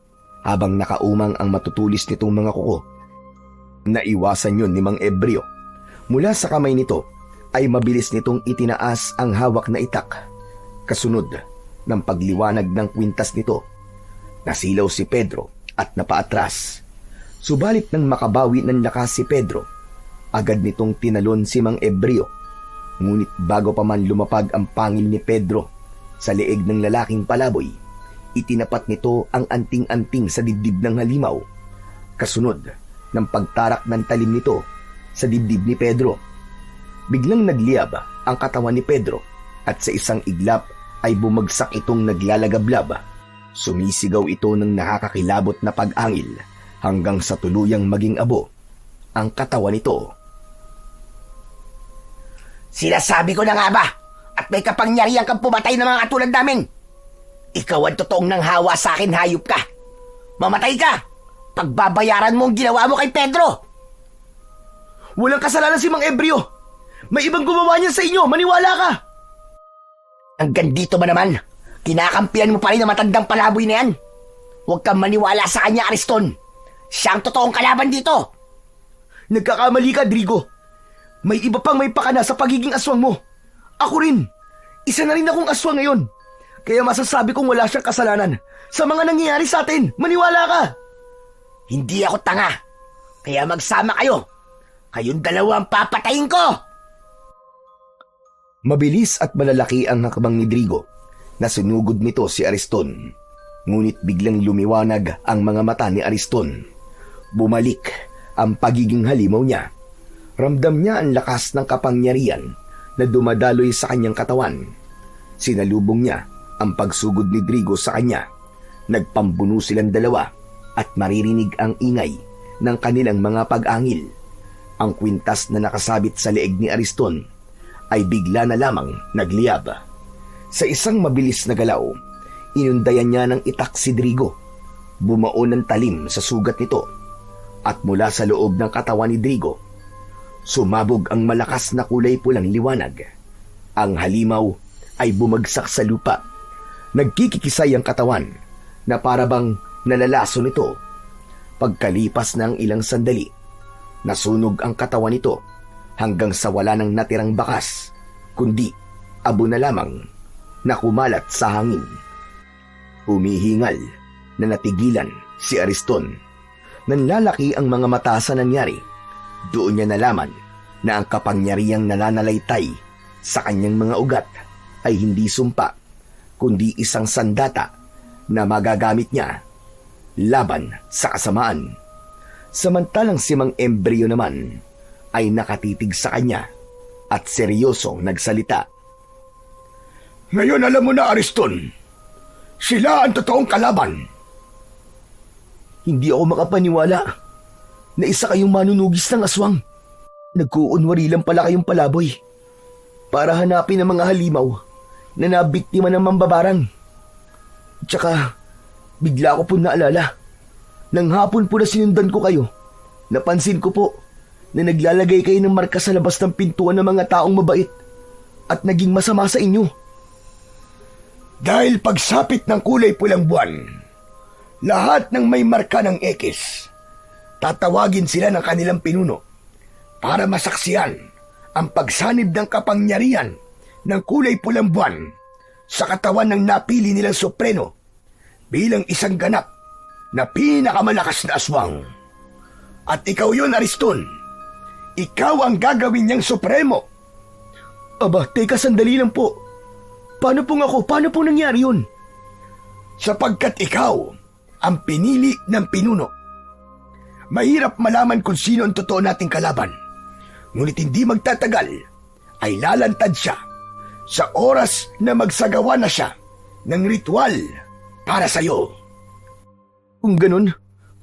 habang nakaumang ang matutulis nitong mga kuko. Naiwasan yun ni Mang Ebreo. Mula sa kamay nito ay mabilis nitong itinaas ang hawak na itak. Kasunod ng pagliwanag ng kwintas nito, nasilaw si Pedro at napaatras. Subalit nang makabawi ng lakas si Pedro, agad nitong tinalon si Mang Ebreo. Ngunit bago pa man lumapag ang pangil ni Pedro sa leeg ng lalaking palaboy, itinapat nito ang anting-anting sa dibdib ng halimaw. Kasunod ng pagtarak ng talim nito sa dibdib ni Pedro. Biglang nagliyab ang katawan ni Pedro at sa isang iglap ay bumagsak itong naglalagablab. Sumisigaw ito ng nakakakilabot na pag-angil hanggang sa tuluyang maging abo ang katawan nito. Sinasabi ko na nga ba at may kapangyarihan kang pumatay ng mga katulad namin. Ikaw ang totoong nanghawa sa akin, hayop ka. Mamatay ka. Pagbabayaran mo ang ginawa mo kay Pedro. Walang kasalanan si Mang Ebreo. May ibang gumawa niya sa inyo, maniwala ka! Hanggang dito ba naman? Kinakampihan mo pa rin ang matandang palaboy na yan. Huwag kang maniwala sa kanya, Ariston. Siya ang totoong kalaban dito. Nagkakamali ka, Drigo. May iba pang may pakana sa pagiging aswang mo. Ako rin. Isa na rin akong aswang ngayon. Kaya masasabi kong wala siyang kasalanan sa mga nangyayari sa atin. Maniwala ka! Hindi ako tanga. Kaya magsama kayo. Kayong dalawa ang papatayin ko. Mabilis at malalaki ang hakbang ni Drigo na sinugod nito si Ariston. Ngunit biglang lumiwanag ang mga mata ni Ariston. Bumalik ang pagiging halimaw niya. Ramdam niya ang lakas ng kapangyarihan na dumadaloy sa kanyang katawan. Sinalubong niya ang pagsugod ni Drigo sa kanya. Nagpambuno silang dalawa at maririnig ang ingay ng kanilang mga pag-angil. Ang kwintas na nakasabit sa leeg ni Ariston ay bigla na lamang nagliyab. Sa isang mabilis na galaw, inundayan niya ng itak si Drigo. Bumao ng talim sa sugat nito at mula sa loob ng katawan ni Drigo, sumabog ang malakas na kulay pulang liwanag. Ang halimaw ay bumagsak sa lupa. Nagkikikisay ang katawan na parabang nalalaso nito. Pagkalipas ng ilang sandali, nasunog ang katawan nito hanggang sa wala nang natirang bakas, kundi abo na lamang na kumalat sa hangin. Humihingal na natigilan si Ariston. Nanlalaki ang mga mata sa nangyari. Doon niya nalaman na ang kapangyarihang nananalaytay sa kanyang mga ugat ay hindi sumpa, kundi isang sandata na magagamit niya laban sa kasamaan. Samantalang si Mang Embryo naman ay nakatitig sa kanya at seryosong nagsalita. Ngayon alam mo na, Ariston. Sila ang totoong kalaban. Hindi ako makapaniwala na isa kayong manunugis ng aswang. Nagkuunwari lang pala kayong palaboy para hanapin ang mga halimaw na nabiktima ng mambabarang. Tsaka, bigla ko po naalala. Nang hapon po na sinundan ko kayo, napansin ko po na naglalagay kayo ng marka sa labas ng pintuan ng mga taong mabait at naging masama sa inyo. Dahil pagsapit ng kulay pulang buwan, lahat ng may marka ng X, tatawagin sila ng kanilang pinuno para masaksiyan ang pagsanib ng kapangyarihan ng kulay pulang buwan sa katawan ng napili nilang Supremo bilang isang ganap na pinakamalakas na aswang. At ikaw yun, Ariston. Ikaw ang gagawin niyang Supremo. Aba, teka sandali lang po. Paano pong ako? Paano pong nangyari yun? Sapagkat ikaw ang pinili ng pinuno. Mahirap malaman kung sino ang totoo nating kalaban. Ngunit hindi magtatagal ay lalantad siya sa oras na magsagawa na siya ng ritual para sa'yo. Kung ganun,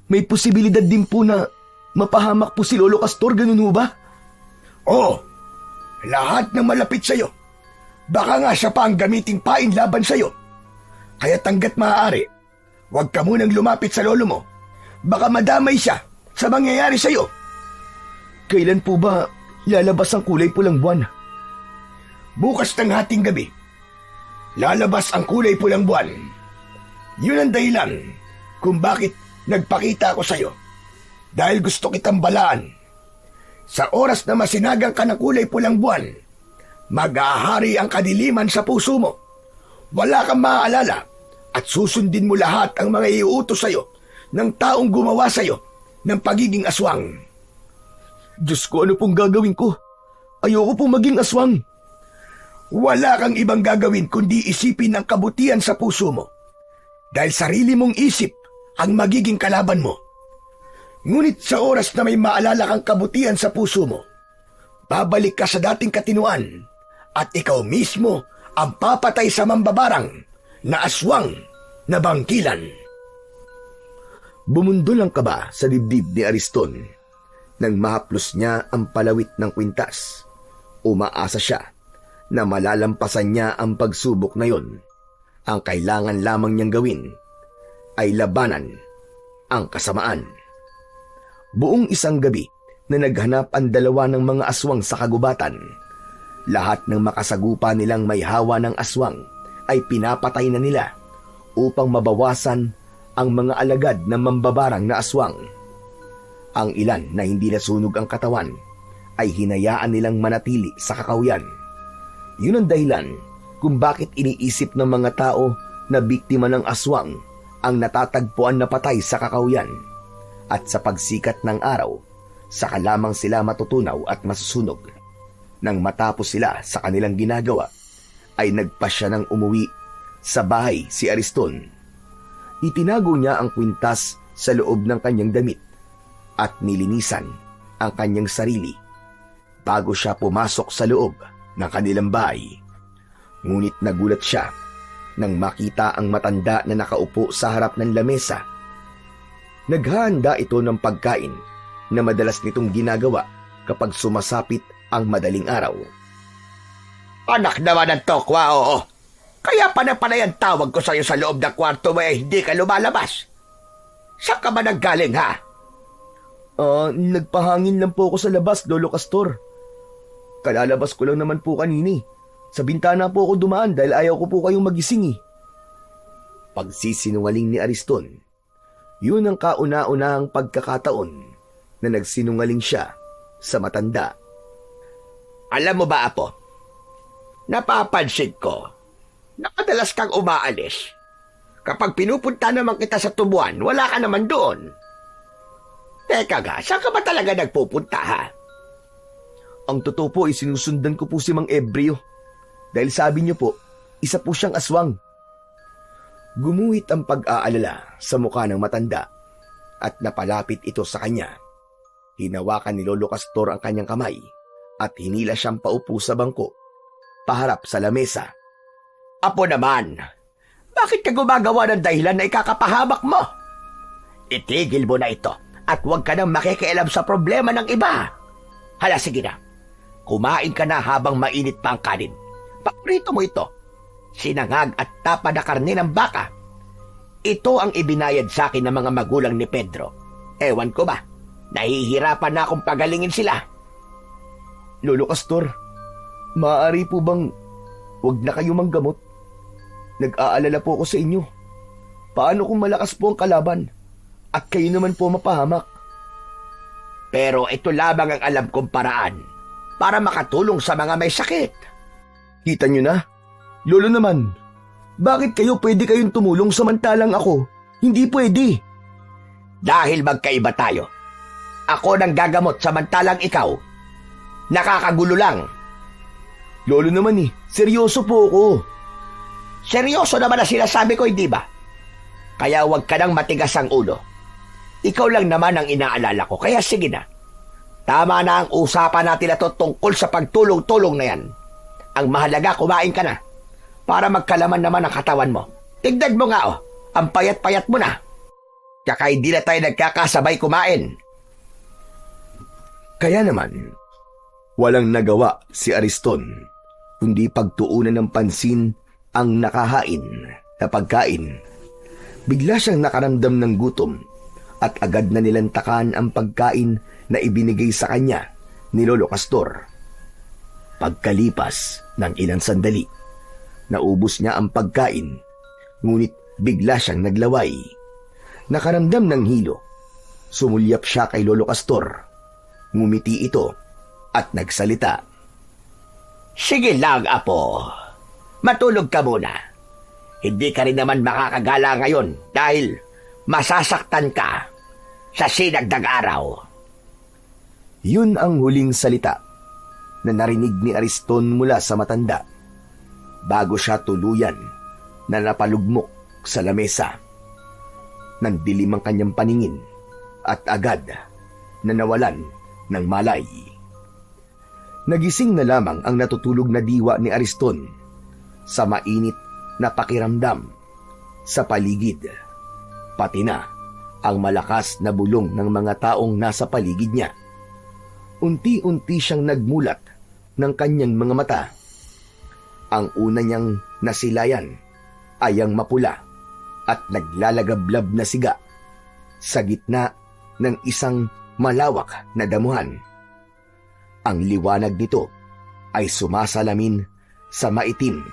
may posibilidad din po na mapahamak po si Lolo Castor, ganun ho ba? Oo, lahat ng malapit sa'yo. Baka nga siya pa ang gamiting pain laban sa'yo. Kaya hangga't maaari, huwag ka munang lumapit sa lolo mo. Baka madamay siya sa mangyayari sa'yo. Kailan po ba lalabas ang kulay pulang buwan? Bukas ng hating gabi, lalabas ang kulay pulang buwan. Yun ang dahilan kung bakit nagpakita ako sa'yo. Dahil gusto kitang balaan. Sa oras na masinagang ka ng kulay pulang buwan, mag-ahari ang kadiliman sa puso mo. Wala kang maaalala at susundin mo lahat ang mga iuutos sa'yo ng taong gumawa sa'yo ng pagiging aswang. Diyos ko, ano pong gagawin ko? Ayoko pong maging aswang. Wala kang ibang gagawin kundi isipin ang kabutihan sa puso mo. Dahil sarili mong isip ang magiging kalaban mo. Ngunit sa oras na may maalala kang kabutihan sa puso mo, babalik ka sa dating katinuan at ikaw mismo ang papatay sa mambabarang na aswang na bangkilan. Bumundol ang kaba sa dibdib ni Ariston nang mahaplos niya ang palawit ng kwintas. Umaasa siya na malalampasan niya ang pagsubok na yon. Ang kailangan lamang niyang gawin ay labanan ang kasamaan. Buong isang gabi na naghanap ang dalawa ng mga aswang sa kagubatan. Lahat ng makasagupa nilang may hawa ng aswang ay pinapatay na nila upang mabawasan ang mga alagad ng mambabarang na aswang. Ang ilan na hindi nasunog ang katawan ay hinayaan nilang manatili sa kakawyan. Yun ang dahilan kung bakit iniisip ng mga tao na biktima ng aswang ang natatagpuan na patay sa kakawyan. At sa pagsikat ng araw, saka lamang sila matutunaw at masusunog. Nang matapos sila sa kanilang ginagawa, ay nagpasya ng umuwi sa bahay si Ariston. Itinago niya ang kwintas sa loob ng kanyang damit at nilinisan ang kanyang sarili bago siya pumasok sa loob ng kanilang bahay. Ngunit nagulat siya nang makita ang matanda na nakaupo sa harap ng lamesa. Naghahanda ito ng pagkain na madalas nitong ginagawa kapag sumasapit ang madaling araw. Anak naman ng tokwa, oo. Kaya panay ang tawag ko sa'yo sa loob ng kwarto mo hindi ka lumalabas. Saan ka ba naggaling, ha? Nagpahangin lang po ako sa labas, Lolo Castor. Kalalabas ko lang naman po kanini. Sa bintana po ako dumaan dahil ayaw ko po kayong magising. Pagsisinungaling ni Ariston. Yun ang kauna-unahang pagkakataon na nagsinungaling siya sa matanda. Alam mo ba, Apo? Napapansin ko na madalas kang umaalis. Kapag pinupunta naman kita sa tubuan, wala ka naman doon. Teka ga, saan ka ba talaga nagpupunta, ha? Ang totoo po ay sinusundan ko po si Mang Ebreo. Dahil sabi niyo po, isa po siyang aswang. Gumuhit ang pag-aalala sa mukha ng matanda at napalapit ito sa kanya. Hinawakan ni Lolo Castor ang kanyang kamay at hinila siyang paupo sa bangko, paharap sa lamesa. Apo naman, bakit ka gumagawa ng dahilan na ikakapahamak mo? Itigil mo na ito at huwag ka nang makikialam sa problema ng iba. Hala, sige na. Kumain ka na habang mainit pa ang kanin. Paborito mo ito. Sinangag at tapa na karne ng baka. Ito ang ibinayad sa akin ng mga magulang ni Pedro. Ewan ko ba, nahihirapan na akong pagalingin sila. Lolo Castor, maaari po bang wag na kayo manggamot? Nag-aalala po ako sa inyo. Paano kung malakas po ang kalaban at kayo naman po mapahamak? Pero ito lamang ang alam kong paraan para makatulong sa mga may sakit. Kita nyo na? Lolo naman, bakit pwede kayong tumulong samantalang ako? Hindi pwede. Dahil magkaiba tayo. Ako nang gagamot samantalang ikaw. Nakakagulo lang. Lolo naman seryoso po ako. Seryoso naman na sinasabi ko, hindi ba? Kaya huwag ka nang matigas ang ulo. Ikaw lang naman ang inaalala ko, kaya sige na. Tama na ang usapan natin na to tungkol sa pagtulong-tulong na yan. Ang mahalaga, kumain ka na. Para magkalaman naman ang katawan mo. Tignan mo nga ang payat-payat mo na. Tsaka hindi na tayo nagkakasabay kumain. Kaya naman, walang nagawa si Ariston, kundi pagtuunan ng pansin ang nakahain na pagkain. Bigla siyang nakaramdam ng gutom at agad na nilantakan ang pagkain na ibinigay sa kanya ni Lolo Castor. Pagkalipas ng ilang sandali, naubos niya ang pagkain, ngunit bigla siyang naglaway. Nakaramdam ng hilo. Sumulyap siya kay Lolo Castor. Ngumiti ito at nagsalita. Sige lang, Apo. Matulog ka muna. Hindi ka rin naman makakagala ngayon dahil masasaktan ka sa sinagdag araw. Yun ang huling salita na narinig ni Ariston mula sa matanda bago siya tuluyan na napalugmok sa lamesa. Nandilim ang kanyang paningin at agad na nawalan ng malay. Nagising na lamang ang natutulog na diwa ni Ariston sa mainit na pakiramdam sa paligid, pati na ang malakas na bulong ng mga taong nasa paligid niya. Unti-unti siyang nagmulat ng kanyang mga mata. Ang una niyang nasilayan ay ang mapula at naglalagablab na siga sa gitna ng isang malawak na damuhan. Ang liwanag nito ay sumasalamin sa maitim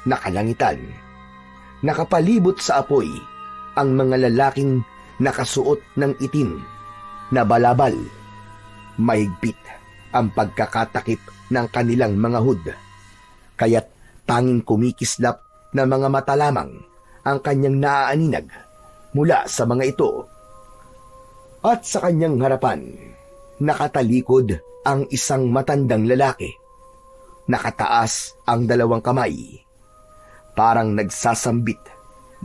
na kalangitan. Nakapalibot sa apoy ang mga lalaking nakasuot ng itim na balabal. Mahigpit ang pagkakatakip ng kanilang mga hood, kaya't tanging kumikislap na mga mata lamang ang kanyang naaaninag mula sa mga ito. At sa kanyang harapan, nakatalikod ang isang matandang lalaki. Nakataas ang dalawang kamay, parang nagsasambit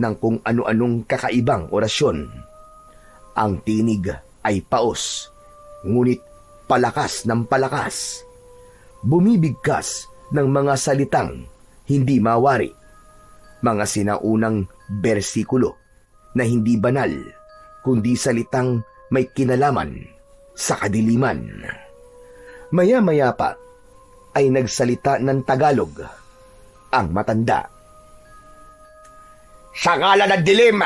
ng kung ano-anong kakaibang orasyon. Ang tinig ay paos, ngunit palakas ng palakas. Bumibigkas ng mga salitang hindi mawari, mga sinaunang bersikulo na hindi banal, kundi salitang may kinalaman sa kadiliman. Maya-maya pa ay nagsalita ng Tagalog ang matanda. Sa ngalan ng dilim,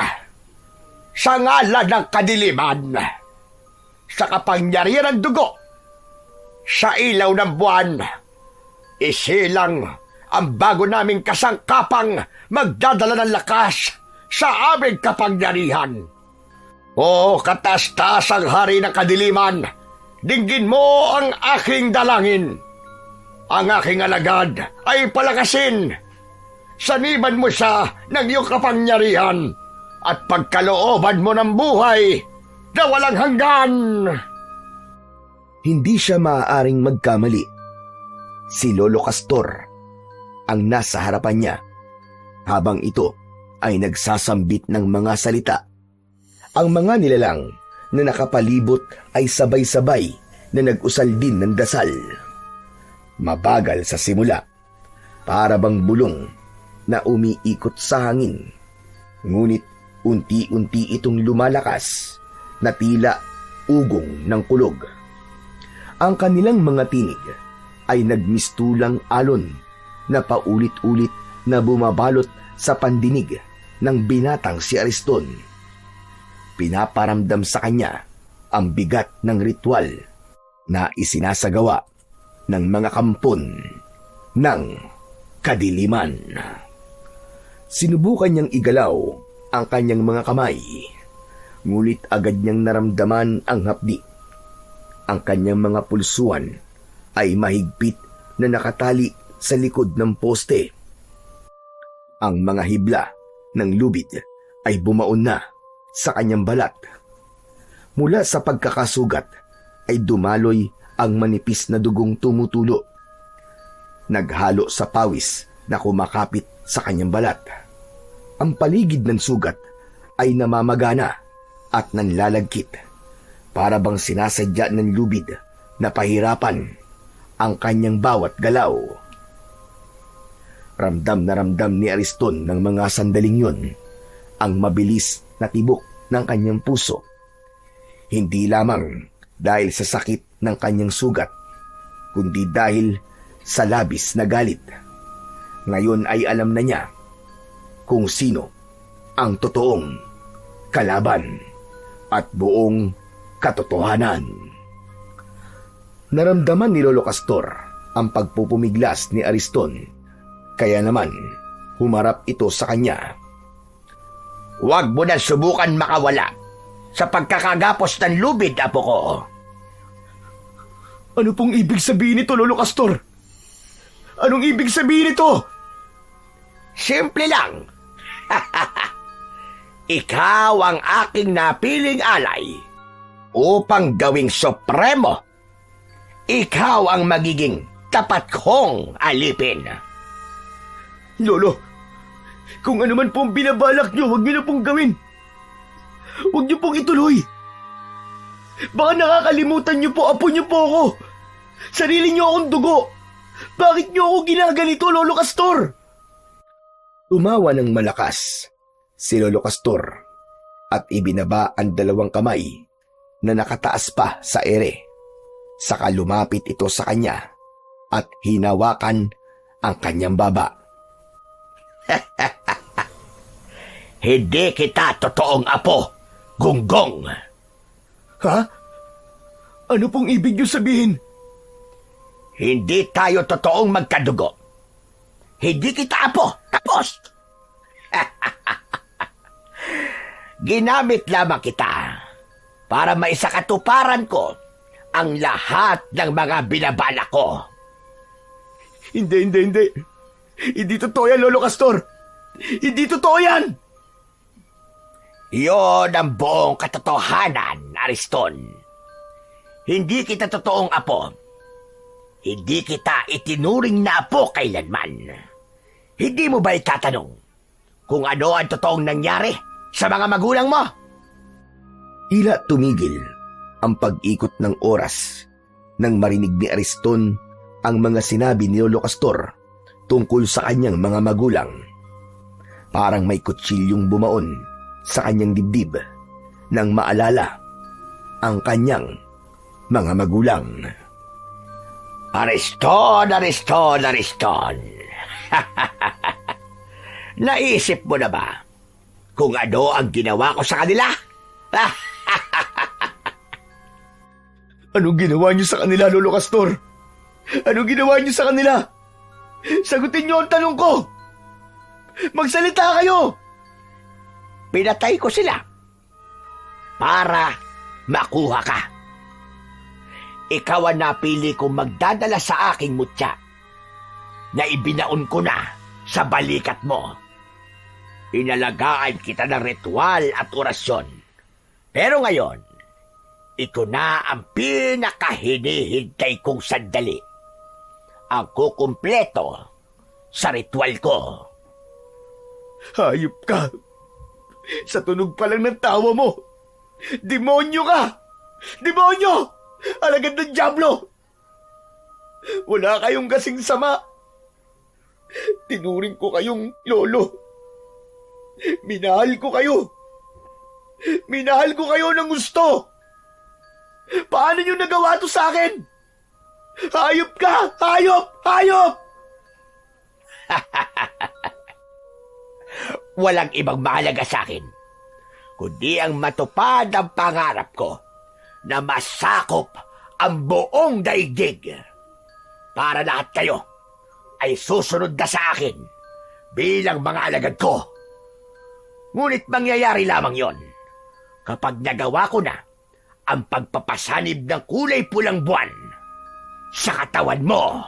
sa ngalan ng kadiliman, sa kapangyarihan ng dugo, sa ilaw ng buwan, isilang ang bago naming kasangkapang magdadala ng lakas sa aming kapangyarihan. O katastasang hari ng kadiliman, dinggin mo ang aking dalangin. Ang aking alagad ay palakasin. Saniban mo siya ng iyong kapangyarihan at pagkalooban mo ng buhay na walang hanggan. Hindi siya maaaring magkamali. Si Lolo Castor ang nasa harapan niya habang ito ay nagsasambit ng mga salita. Ang mga nilalang na nakapalibot ay sabay-sabay na nag-usal din ng dasal. Mabagal sa simula, para bang bulong na umiikot sa hangin. Ngunit unti-unti itong lumalakas na tila ugong ng kulog. Ang kanilang mga tinig ay nagmistulang alon na paulit-ulit na bumabalot sa pandinig ng binatang si Ariston. Pinaparamdam sa kanya ang bigat ng ritual na isinasagawa ng mga kampon ng kadiliman. Sinubukan niyang igalaw ang kanyang mga kamay, ngulit agad niyang naramdaman ang hapdi. Ang kanyang mga pulsuan ay mahigpit na nakatali sa likod ng poste. Ang mga hibla ng lubid ay bumaon na sa kanyang balat. Mula sa pagkakasugat ay dumaloy ang manipis na dugong tumutulo, naghalo sa pawis na kumakapit sa kanyang balat. Ang paligid ng sugat ay namamagana at nanlalagkit, para bang sinasadya ng lubid na pahirapan ang kanyang bawat galaw. Ramdam na ramdam ni Ariston ng mga sandaling yun ang mabilis na tibok ng kanyang puso. Hindi lamang dahil sa sakit ng kanyang sugat, kundi dahil sa labis na galit. Ngayon ay alam na niya kung sino ang totoong kalaban at buong katotohanan. Naramdaman ni Lolo Castor ang pagpupumiglas ni Ariston, kaya naman humarap ito sa kanya. Huwag mo na subukan makawala sa pagkakagapos ng lubid, apo ko. Ano pong ibig sabihin nito, Lolo Castor? Anong ibig sabihin nito? Simple lang. Ikaw ang aking napiling alay upang gawing supremo. Ikaw ang magiging tapat kong alipin. Lolo, kung ano man pong binabalak niyo, huwag niyo na pong gawin. Huwag niyo pong ituloy. Baka nakakalimutan niyo po, apo niyo po ako. Sarili niyo akong dugo. Bakit niyo ako ginaganito, Lolo Castor? Umawa ng malakas si Lolo Castor at ibinaba ang dalawang kamay na nakataas pa sa ere. Saka lumapit ito sa kanya at hinawakan ang kanyang baba. Hindi kita totoong apo, Gunggong. Ha? Ano pong ibig niyo sabihin? Hindi tayo totoong magkadugo. Hindi kita apo. Tapos. Ginamit lamang kita para maisakatuparan ko ang lahat ng mga binabala ko. Hindi. Hindi totoo yan, Lolo Castor. Hindi totoo yan. Iyon ang buong katotohanan, Ariston. Hindi kita totoong apo. Hindi kita itinuring na apo kailanman. Hindi mo ba itatanong kung ano ang totoong nangyari sa mga magulang mo? Tila tumigil ang pag-ikot ng oras nang marinig ni Ariston ang mga sinabi ni Lolo Castor tungkol sa kanyang mga magulang. Parang may kutsilyong bumaon sa kanyang dibdib nang maalala ang kanyang mga magulang. Ariston! Naisip mo na ba kung ano ang ginawa ko sa kanila? Anong ginawa niyo sa kanila, Lolo Castor? Anong ginawa niyo sa kanila? Sagutin niyo ang tanong ko! Magsalita kayo! Pinatay ko sila para makuha ka. Ikaw ang napili kong magdadala sa aking mutya na ibinaon ko na sa balikat mo. Inalagaan kita ng ritual at orasyon. Pero ngayon, ito na ang pinakahinihintay kong sandali. Ang kukumpleto sa ritual ko. Hayop ka! Sa tunog pa lang ng tawa mo, demonyo ka! Demonyo! Alagad ng dyablo! Wala kayong kasing sama. Tinuring ko kayong lolo. Minahal ko kayo. Minahal ko kayo ng gusto. Paano niyo nagawa to sa akin? Hayop ka! Hayop! Hayop! Walang ibang mahalaga sa akin, kundi ang matupad ang pangarap ko na masakop ang buong daigdig. Para lahat kayo ay susunod na sa akin bilang mga alagad ko. Ngunit mangyayari lamang yon kapag nagawa ko na ang pagpapasanib ng kulay pulang buwan sa katawan mo.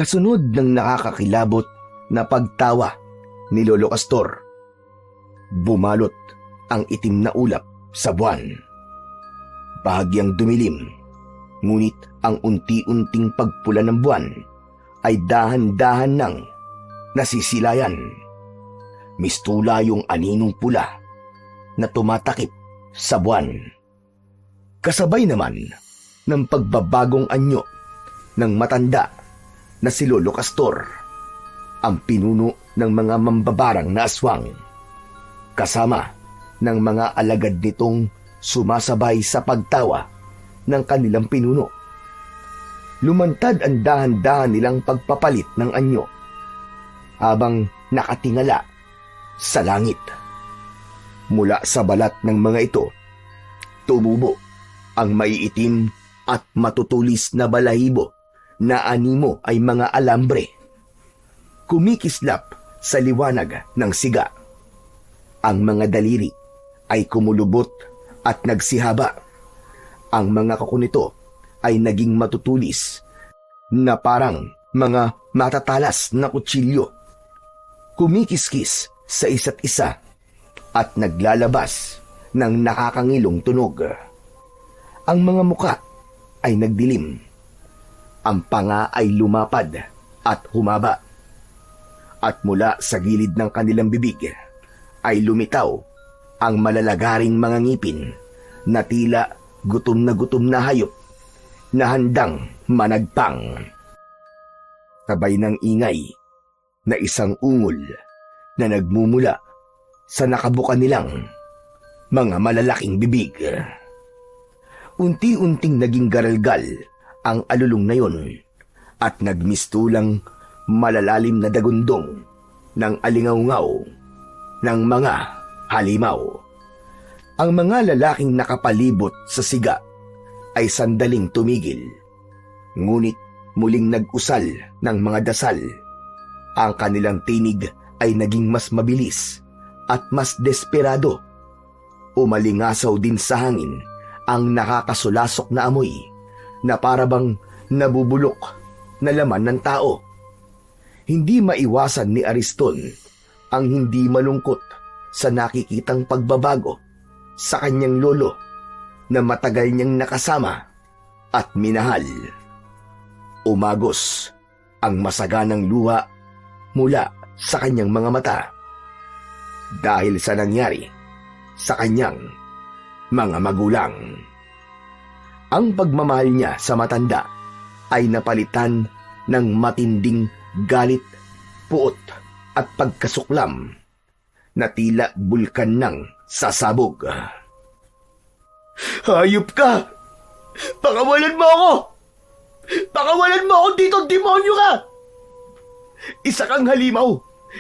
Kasunod ng nakakakilabot na pagtawa ni Lolo Castor, bumalot ang itim na ulap sa buwan. Bahagyang dumilim, ngunit ang unti-unting pagpula ng buwan ay dahan-dahan nang nasisilayan. Mistula yung aninong pula na tumatakip sa buwan. Kasabay naman ng pagbabagong anyo ng matanda na si Lolo Castor, ang pinuno ng mga mambabarang na aswang, kasama ng mga alagad nitong sumasabay sa pagtawa ng kanilang pinuno. Lumantad ang dahan-dahan nilang pagpapalit ng anyo habang nakatingala sa langit. Mula sa balat ng mga ito, tumubo ang maiitim at matutulis na balahibo na animo ay mga alambre. Kumikislap sa liwanag ng siga. Ang mga daliri ay kumulubot at nagsihaba. Ang mga kuko nito ay naging matutulis na parang mga matatalas na kutsilyo. Kumikiskis sa isa't isa at naglalabas ng nakakangilong tunog. Ang mga muka ay nagdilim. Ang panga ay lumapad at humaba. At mula sa gilid ng kanilang bibig ay lumitaw ang malalagaring mga ngipin na tila gutom na hayop na handang managpang. Sabay ng ingay na isang ungol na nagmumula sa nakabuka nilang mga malalaking bibig. Unti-unting naging garalgal ang alulong na yon at nagmistulang malalalim na dagundong ng alingaw-ngaw ng mga halimaw. Ang mga lalaking nakapalibot sa siga ay sandaling tumigil, ngunit muling nag-usal ng mga dasal. Ang kanilang tinig ay naging mas mabilis at mas desperado. Umalingasaw din sa hangin ang nakakasulasok na amoy na parabang nabubulok na laman ng tao. Hindi maiwasan ni Ariston ang hindi malungkot sa nakikitang pagbabago sa kanyang lolo na matagal niyang nakasama at minahal. Umagos ang masaganang luha mula sa kanyang mga mata dahil sa nangyari sa kanyang mga magulang. Ang pagmamahal niya sa matanda ay napalitan ng matinding galit, puot at pagkasuklam na tila bulkan ng sasabog. Hayop ka! Pakawalan mo ako! Pakawalan mo ako dito, demonyo ka! Isa kang halimaw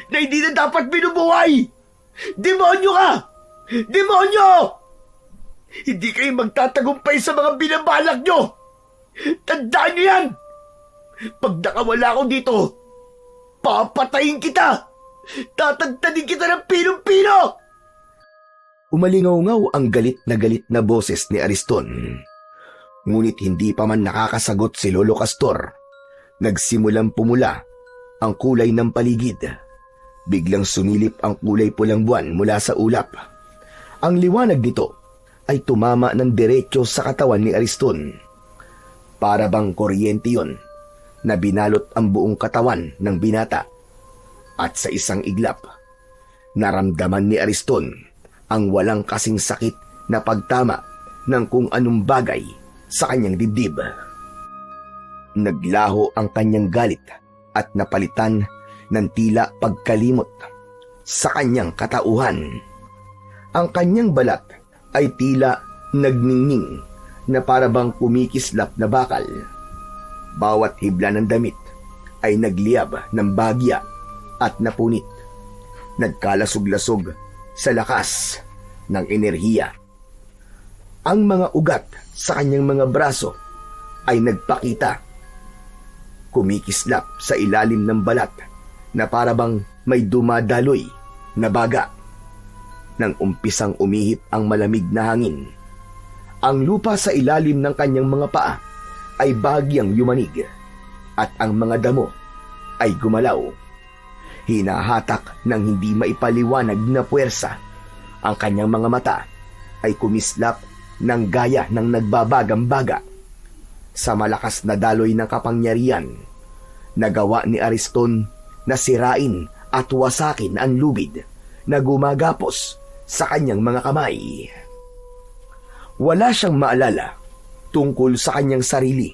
na hindi na dapat binubuhay! Demonyo ka! Demonyo! Hindi kayo magtatagumpay sa mga binabalak nyo! Tandaan nyo yan! Pag nakawala ako dito, papatayin kita! Tatagtanin kita ng pinong-pino! Umalingaw-ngaw ang galit na boses ni Ariston. Ngunit hindi pa man nakakasagot si Lolo Castor. Nagsimulang pumula ang kulay ng paligid. Biglang sumilip ang kulay pulang buwan mula sa ulap. Ang liwanag nito ay tumama ng diretso sa katawan ni Ariston. Para bang kuryente yon na binalot ang buong katawan ng binata. At sa isang iglap, naramdaman ni Ariston ang walang kasing sakit na pagtama ng kung anong bagay sa kanyang dibdib. Naglaho ang kanyang galit at napalitan ng tila pagkalimot sa kanyang katauhan. Ang kanyang balat ay tila nagningning na parabang kumikislap na bakal. Bawat hibla ng damit ay nagliyab ng bagya at napunit. Nagkalasog-lasog sa lakas ng enerhiya. Ang mga ugat sa kanyang mga braso ay nagpakita. Kumikislap sa ilalim ng balat na parabang may dumadaloy na baga. Nang umpisang umihip ang malamig na hangin, ang lupa sa ilalim ng kanyang mga paa ay bahagyang yumanig at ang mga damo ay gumalaw. Hinahatak ng hindi maipaliwanag na puwersa. Ang kanyang mga mata ay kumislap ng gaya ng nagbabagang baga. Sa malakas na daloy ng kapangyarihan, nagawa ni Ariston na sirain at wasakin ang lubid na gumagapos sa kanyang mga kamay. Wala siyang maalala tungkol sa kanyang sarili.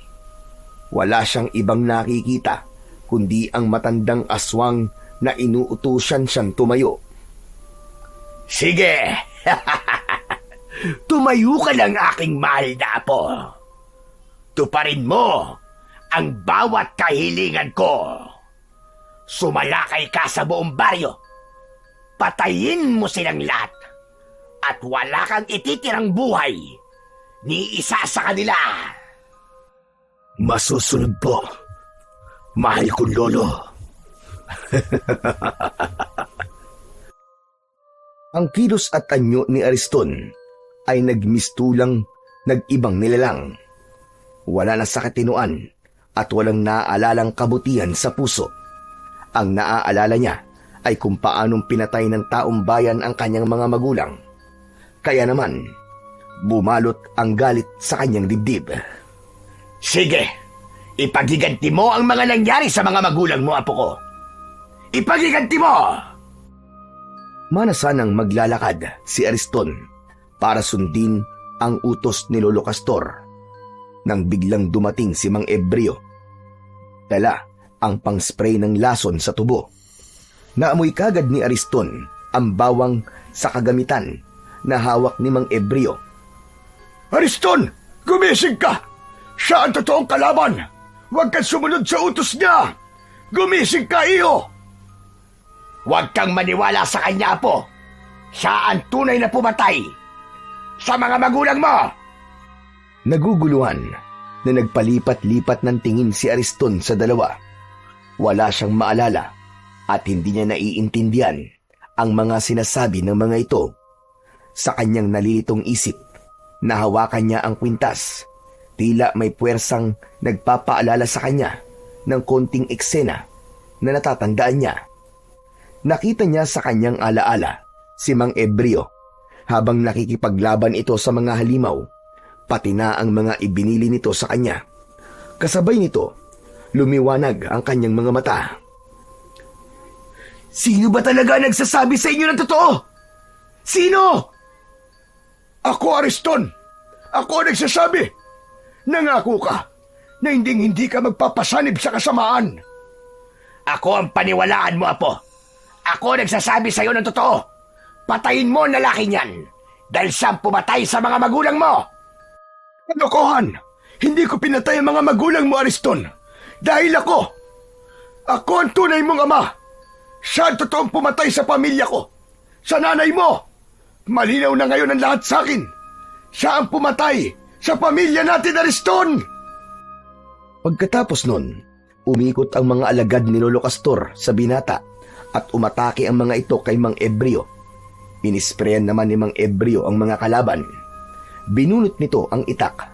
Wala siyang ibang nakikita kundi ang matandang aswang na inuutusan siyang tumayo. Sige! Tumayo ka lang, aking mahal na apo. Tuparin mo ang bawat kahilingan ko. Sumalakay ka sa buong baryo. Patayin mo silang lahat. At wala kang ititirang buhay ni isa sa kanila. Masusunod po, mahal kong lolo. Ang kilos at anyo ni Ariston ay nagmistulang nag-ibang nilalang. Wala na sa katinuan at walang naaalalang kabutihan sa puso. Ang naaalala niya ay kung paanong pinatay ng taong bayan ang kanyang mga magulang. Kaya naman, bumalot ang galit sa kanyang dibdib. Sige, ipagiganti mo ang mga nangyari sa mga magulang mo, apo ko. Ipagiganti mo! Manasanang maglalakad si Ariston para sundin ang utos ni Lolo Castor nang biglang dumating si Mang Ebreo. Dala ang pang-spray ng lason sa tubo. Naamoy kagad ni Ariston ang bawang sa kagamitan na hawak ni Mang Ebreo. Ariston! Gumising ka! Siya ang totoong kalaban! Huwag kang sumunod sa utos niya! Gumising ka, iyo! Huwag kang maniwala sa kanya, apo. Siya ang tunay na pumatay sa mga magulang mo. Naguguluhan na nagpalipat-lipat ng tingin si Ariston sa dalawa. Wala siyang maalala at hindi niya naiintindihan ang mga sinasabi ng mga ito. Sa kanyang nalilitong isip, nahawakan niya ang kwintas. Tila may puwersang nagpapaalala sa kanya ng konting eksena na natatandaan niya. Nakita niya sa kanyang alaala si Mang Ebreo habang nakikipaglaban ito sa mga halimaw, pati na ang mga ibinili nito sa kanya. Kasabay nito, lumiwanag ang kanyang mga mata. Sino ba talaga nagsasabi sa inyo ng totoo? Sino? Ako, Ariston! Ako nagsasabi! Nangako ka na hindi ka magpapasanib sa kasamaan. Ako ang paniwalaan mo, apo. Ako nagsasabi sa iyo ng totoo. Patayin mo ang lalaki niyan dahil siyang pumatay sa mga magulang mo. Kalokohan! Hindi ko pinatay ang mga magulang mo, Ariston. Dahil ako ang tunay mong ama. Siya ang totoong pumatay sa pamilya ko. Sa nanay mo. Malinaw na ngayon ang lahat sa akin. Siya ang pumatay sa pamilya natin, Ariston! Pagkatapos nun, umikot ang mga alagad ni Lolo Castor sa binata at umatake ang mga ito kay Mang Ebreo. Inisprayan naman ni Mang Ebreo ang mga kalaban. Binunot nito ang itak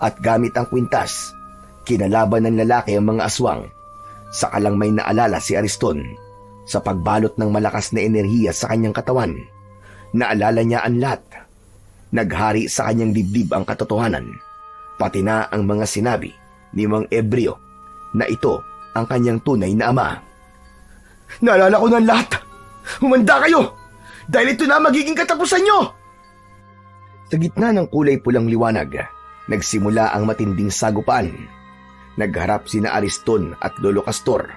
at gamit ang kwintas, kinalaban ng lalaki ang mga aswang. Saka lang may naalala si Ariston sa pagbalot ng malakas na enerhiya sa kanyang katawan. Naalala niya ang lahat. Naghari sa kanyang dibdib ang katotohanan, pati na ang mga sinabi ni Mang Ebreo na ito ang kanyang tunay na ama. Naalala ko ng lahat. Humanda kayo! Dahil ito na magiging katapusan nyo! Sa gitna ng kulay pulang liwanag, nagsimula ang matinding sagupaan. Nagharap sina Ariston at Lolo Castor,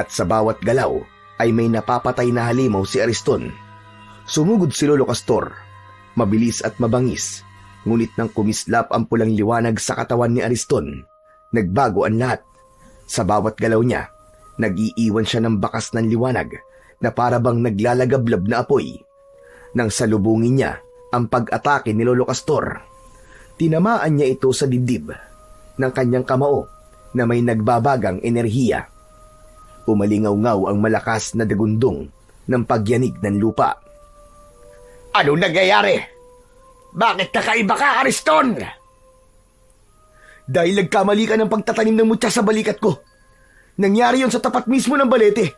at sa bawat galaw ay may napapatay na halimaw si Ariston. Sumugod si Lolo Castor, mabilis at mabangis, ngunit nang kumislap ang pulang liwanag sa katawan ni Ariston, nagbago ang lahat. Sa bawat galaw niya, nag-iiwan siya ng bakas ng liwanag na parabang naglalagablab na apoy. Nang salubungin niya ang pag-atake ni Lolo Castor, tinamaan niya ito sa dibdib ng kanyang kamao na may nagbabagang enerhiya. Umalingaw-ngaw ang malakas na dagundong ng pagyanig ng lupa. Ano nangyayari? Bakit kakaiba ka, Ariston? Dahil nagkamali ka ng pagtatanim ng mutya sa balikat ko. Nangyari yon sa tapat mismo ng balete.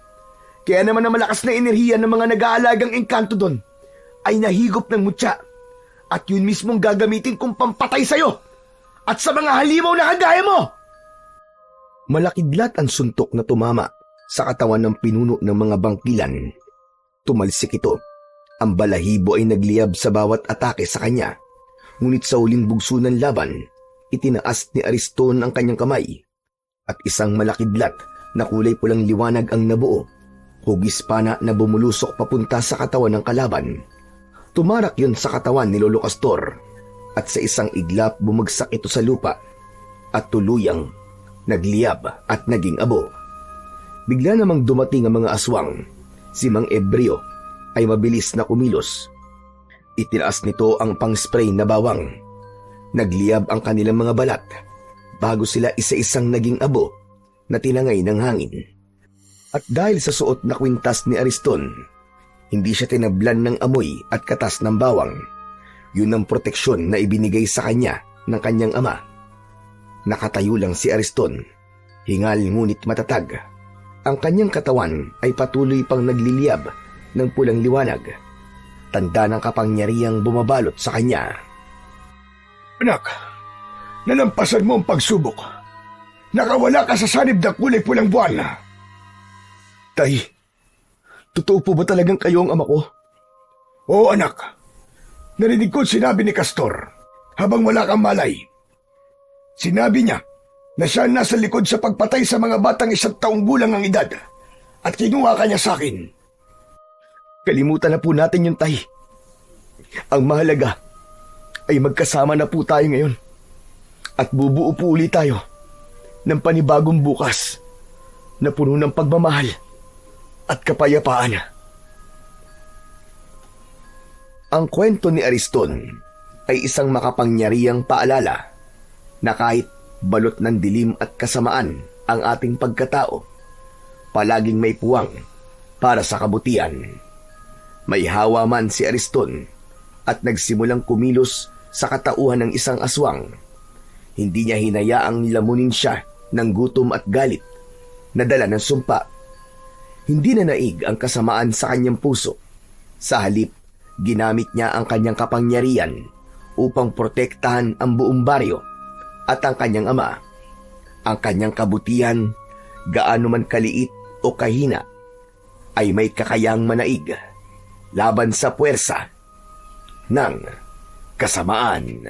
Kaya naman ang malakas na enerhiya ng mga nag-aalagang engkanto doon ay nahigop ng mutya. At yun mismong gagamitin kong pampatay sa'yo at sa mga halimaw na kagaya mo. Malakidlat ang suntok na tumama sa katawan ng pinuno ng mga bangkilan. Tumalsik ito. Ang balahibo ay nagliyab sa bawat atake sa kanya. Ngunit sa huling bugso ng laban, itinaas ni Ariston ang kanyang kamay at isang malakidlat na kulay pulang liwanag ang nabuo. Hugis pana na bumulusok papunta sa katawan ng kalaban. Tumarak yun sa katawan ni Lolo Castor at sa isang iglap bumagsak ito sa lupa at tuluyang nagliyab at naging abo. Bigla namang dumating ang mga aswang. Si Mang Ebreo ay mabilis na kumilos. Itinaas nito ang pang-spray na bawang. Nagliyab ang kanilang mga balat bago sila isa-isang naging abo na tinangay ng hangin. At dahil sa suot na kwintas ni Ariston, hindi siya tinablan ng amoy at katas ng bawang. Yun ang proteksyon na ibinigay sa kanya ng kanyang ama. Nakatayo lang si Ariston, hingal ngunit matatag. Ang kanyang katawan ay patuloy pang nagliliyab ng pulang liwanag. Tanda ng kapangyarihang bumabalot sa kanya. Anak, nalampasan mo ang pagsubok. Nakawala ka sa sanib ng kulay pulang buwan. Tay, totoo po ba talagang kayo ang ama ko? Oo anak, narinig ko sinabi ni Castor habang wala kang malay. Sinabi niya na siya nasa likod sa pagpatay sa mga batang 1 taong gulang ang edad at kinuha ka niya sa akin. Kalimutan na po natin yun, Tay. Ang mahalaga ay magkasama na po tayo ngayon at bubuo po ulit tayo ng panibagong bukas na puno ng pagmamahal at kapayapaan. Ang kwento ni Ariston ay isang makapangyarihang paalala na kahit balot ng dilim at kasamaan ang ating pagkatao, palaging may puwang para sa kabutihan. May hawa man si Ariston at nagsimulang kumilos sa katauhan ng isang aswang. Hindi niya hinayaang lamunin siya ng gutom at galit na dala ng sumpa. Hindi na naig ang kasamaan sa kanyang puso. Sa halip, ginamit niya ang kanyang kapangyarihan upang protektahan ang buong baryo at ang kanyang ama. Ang kanyang kabutihan, gaano man kaliit o kahina, ay may kakayang manaig laban sa puwersa ng kasamaan.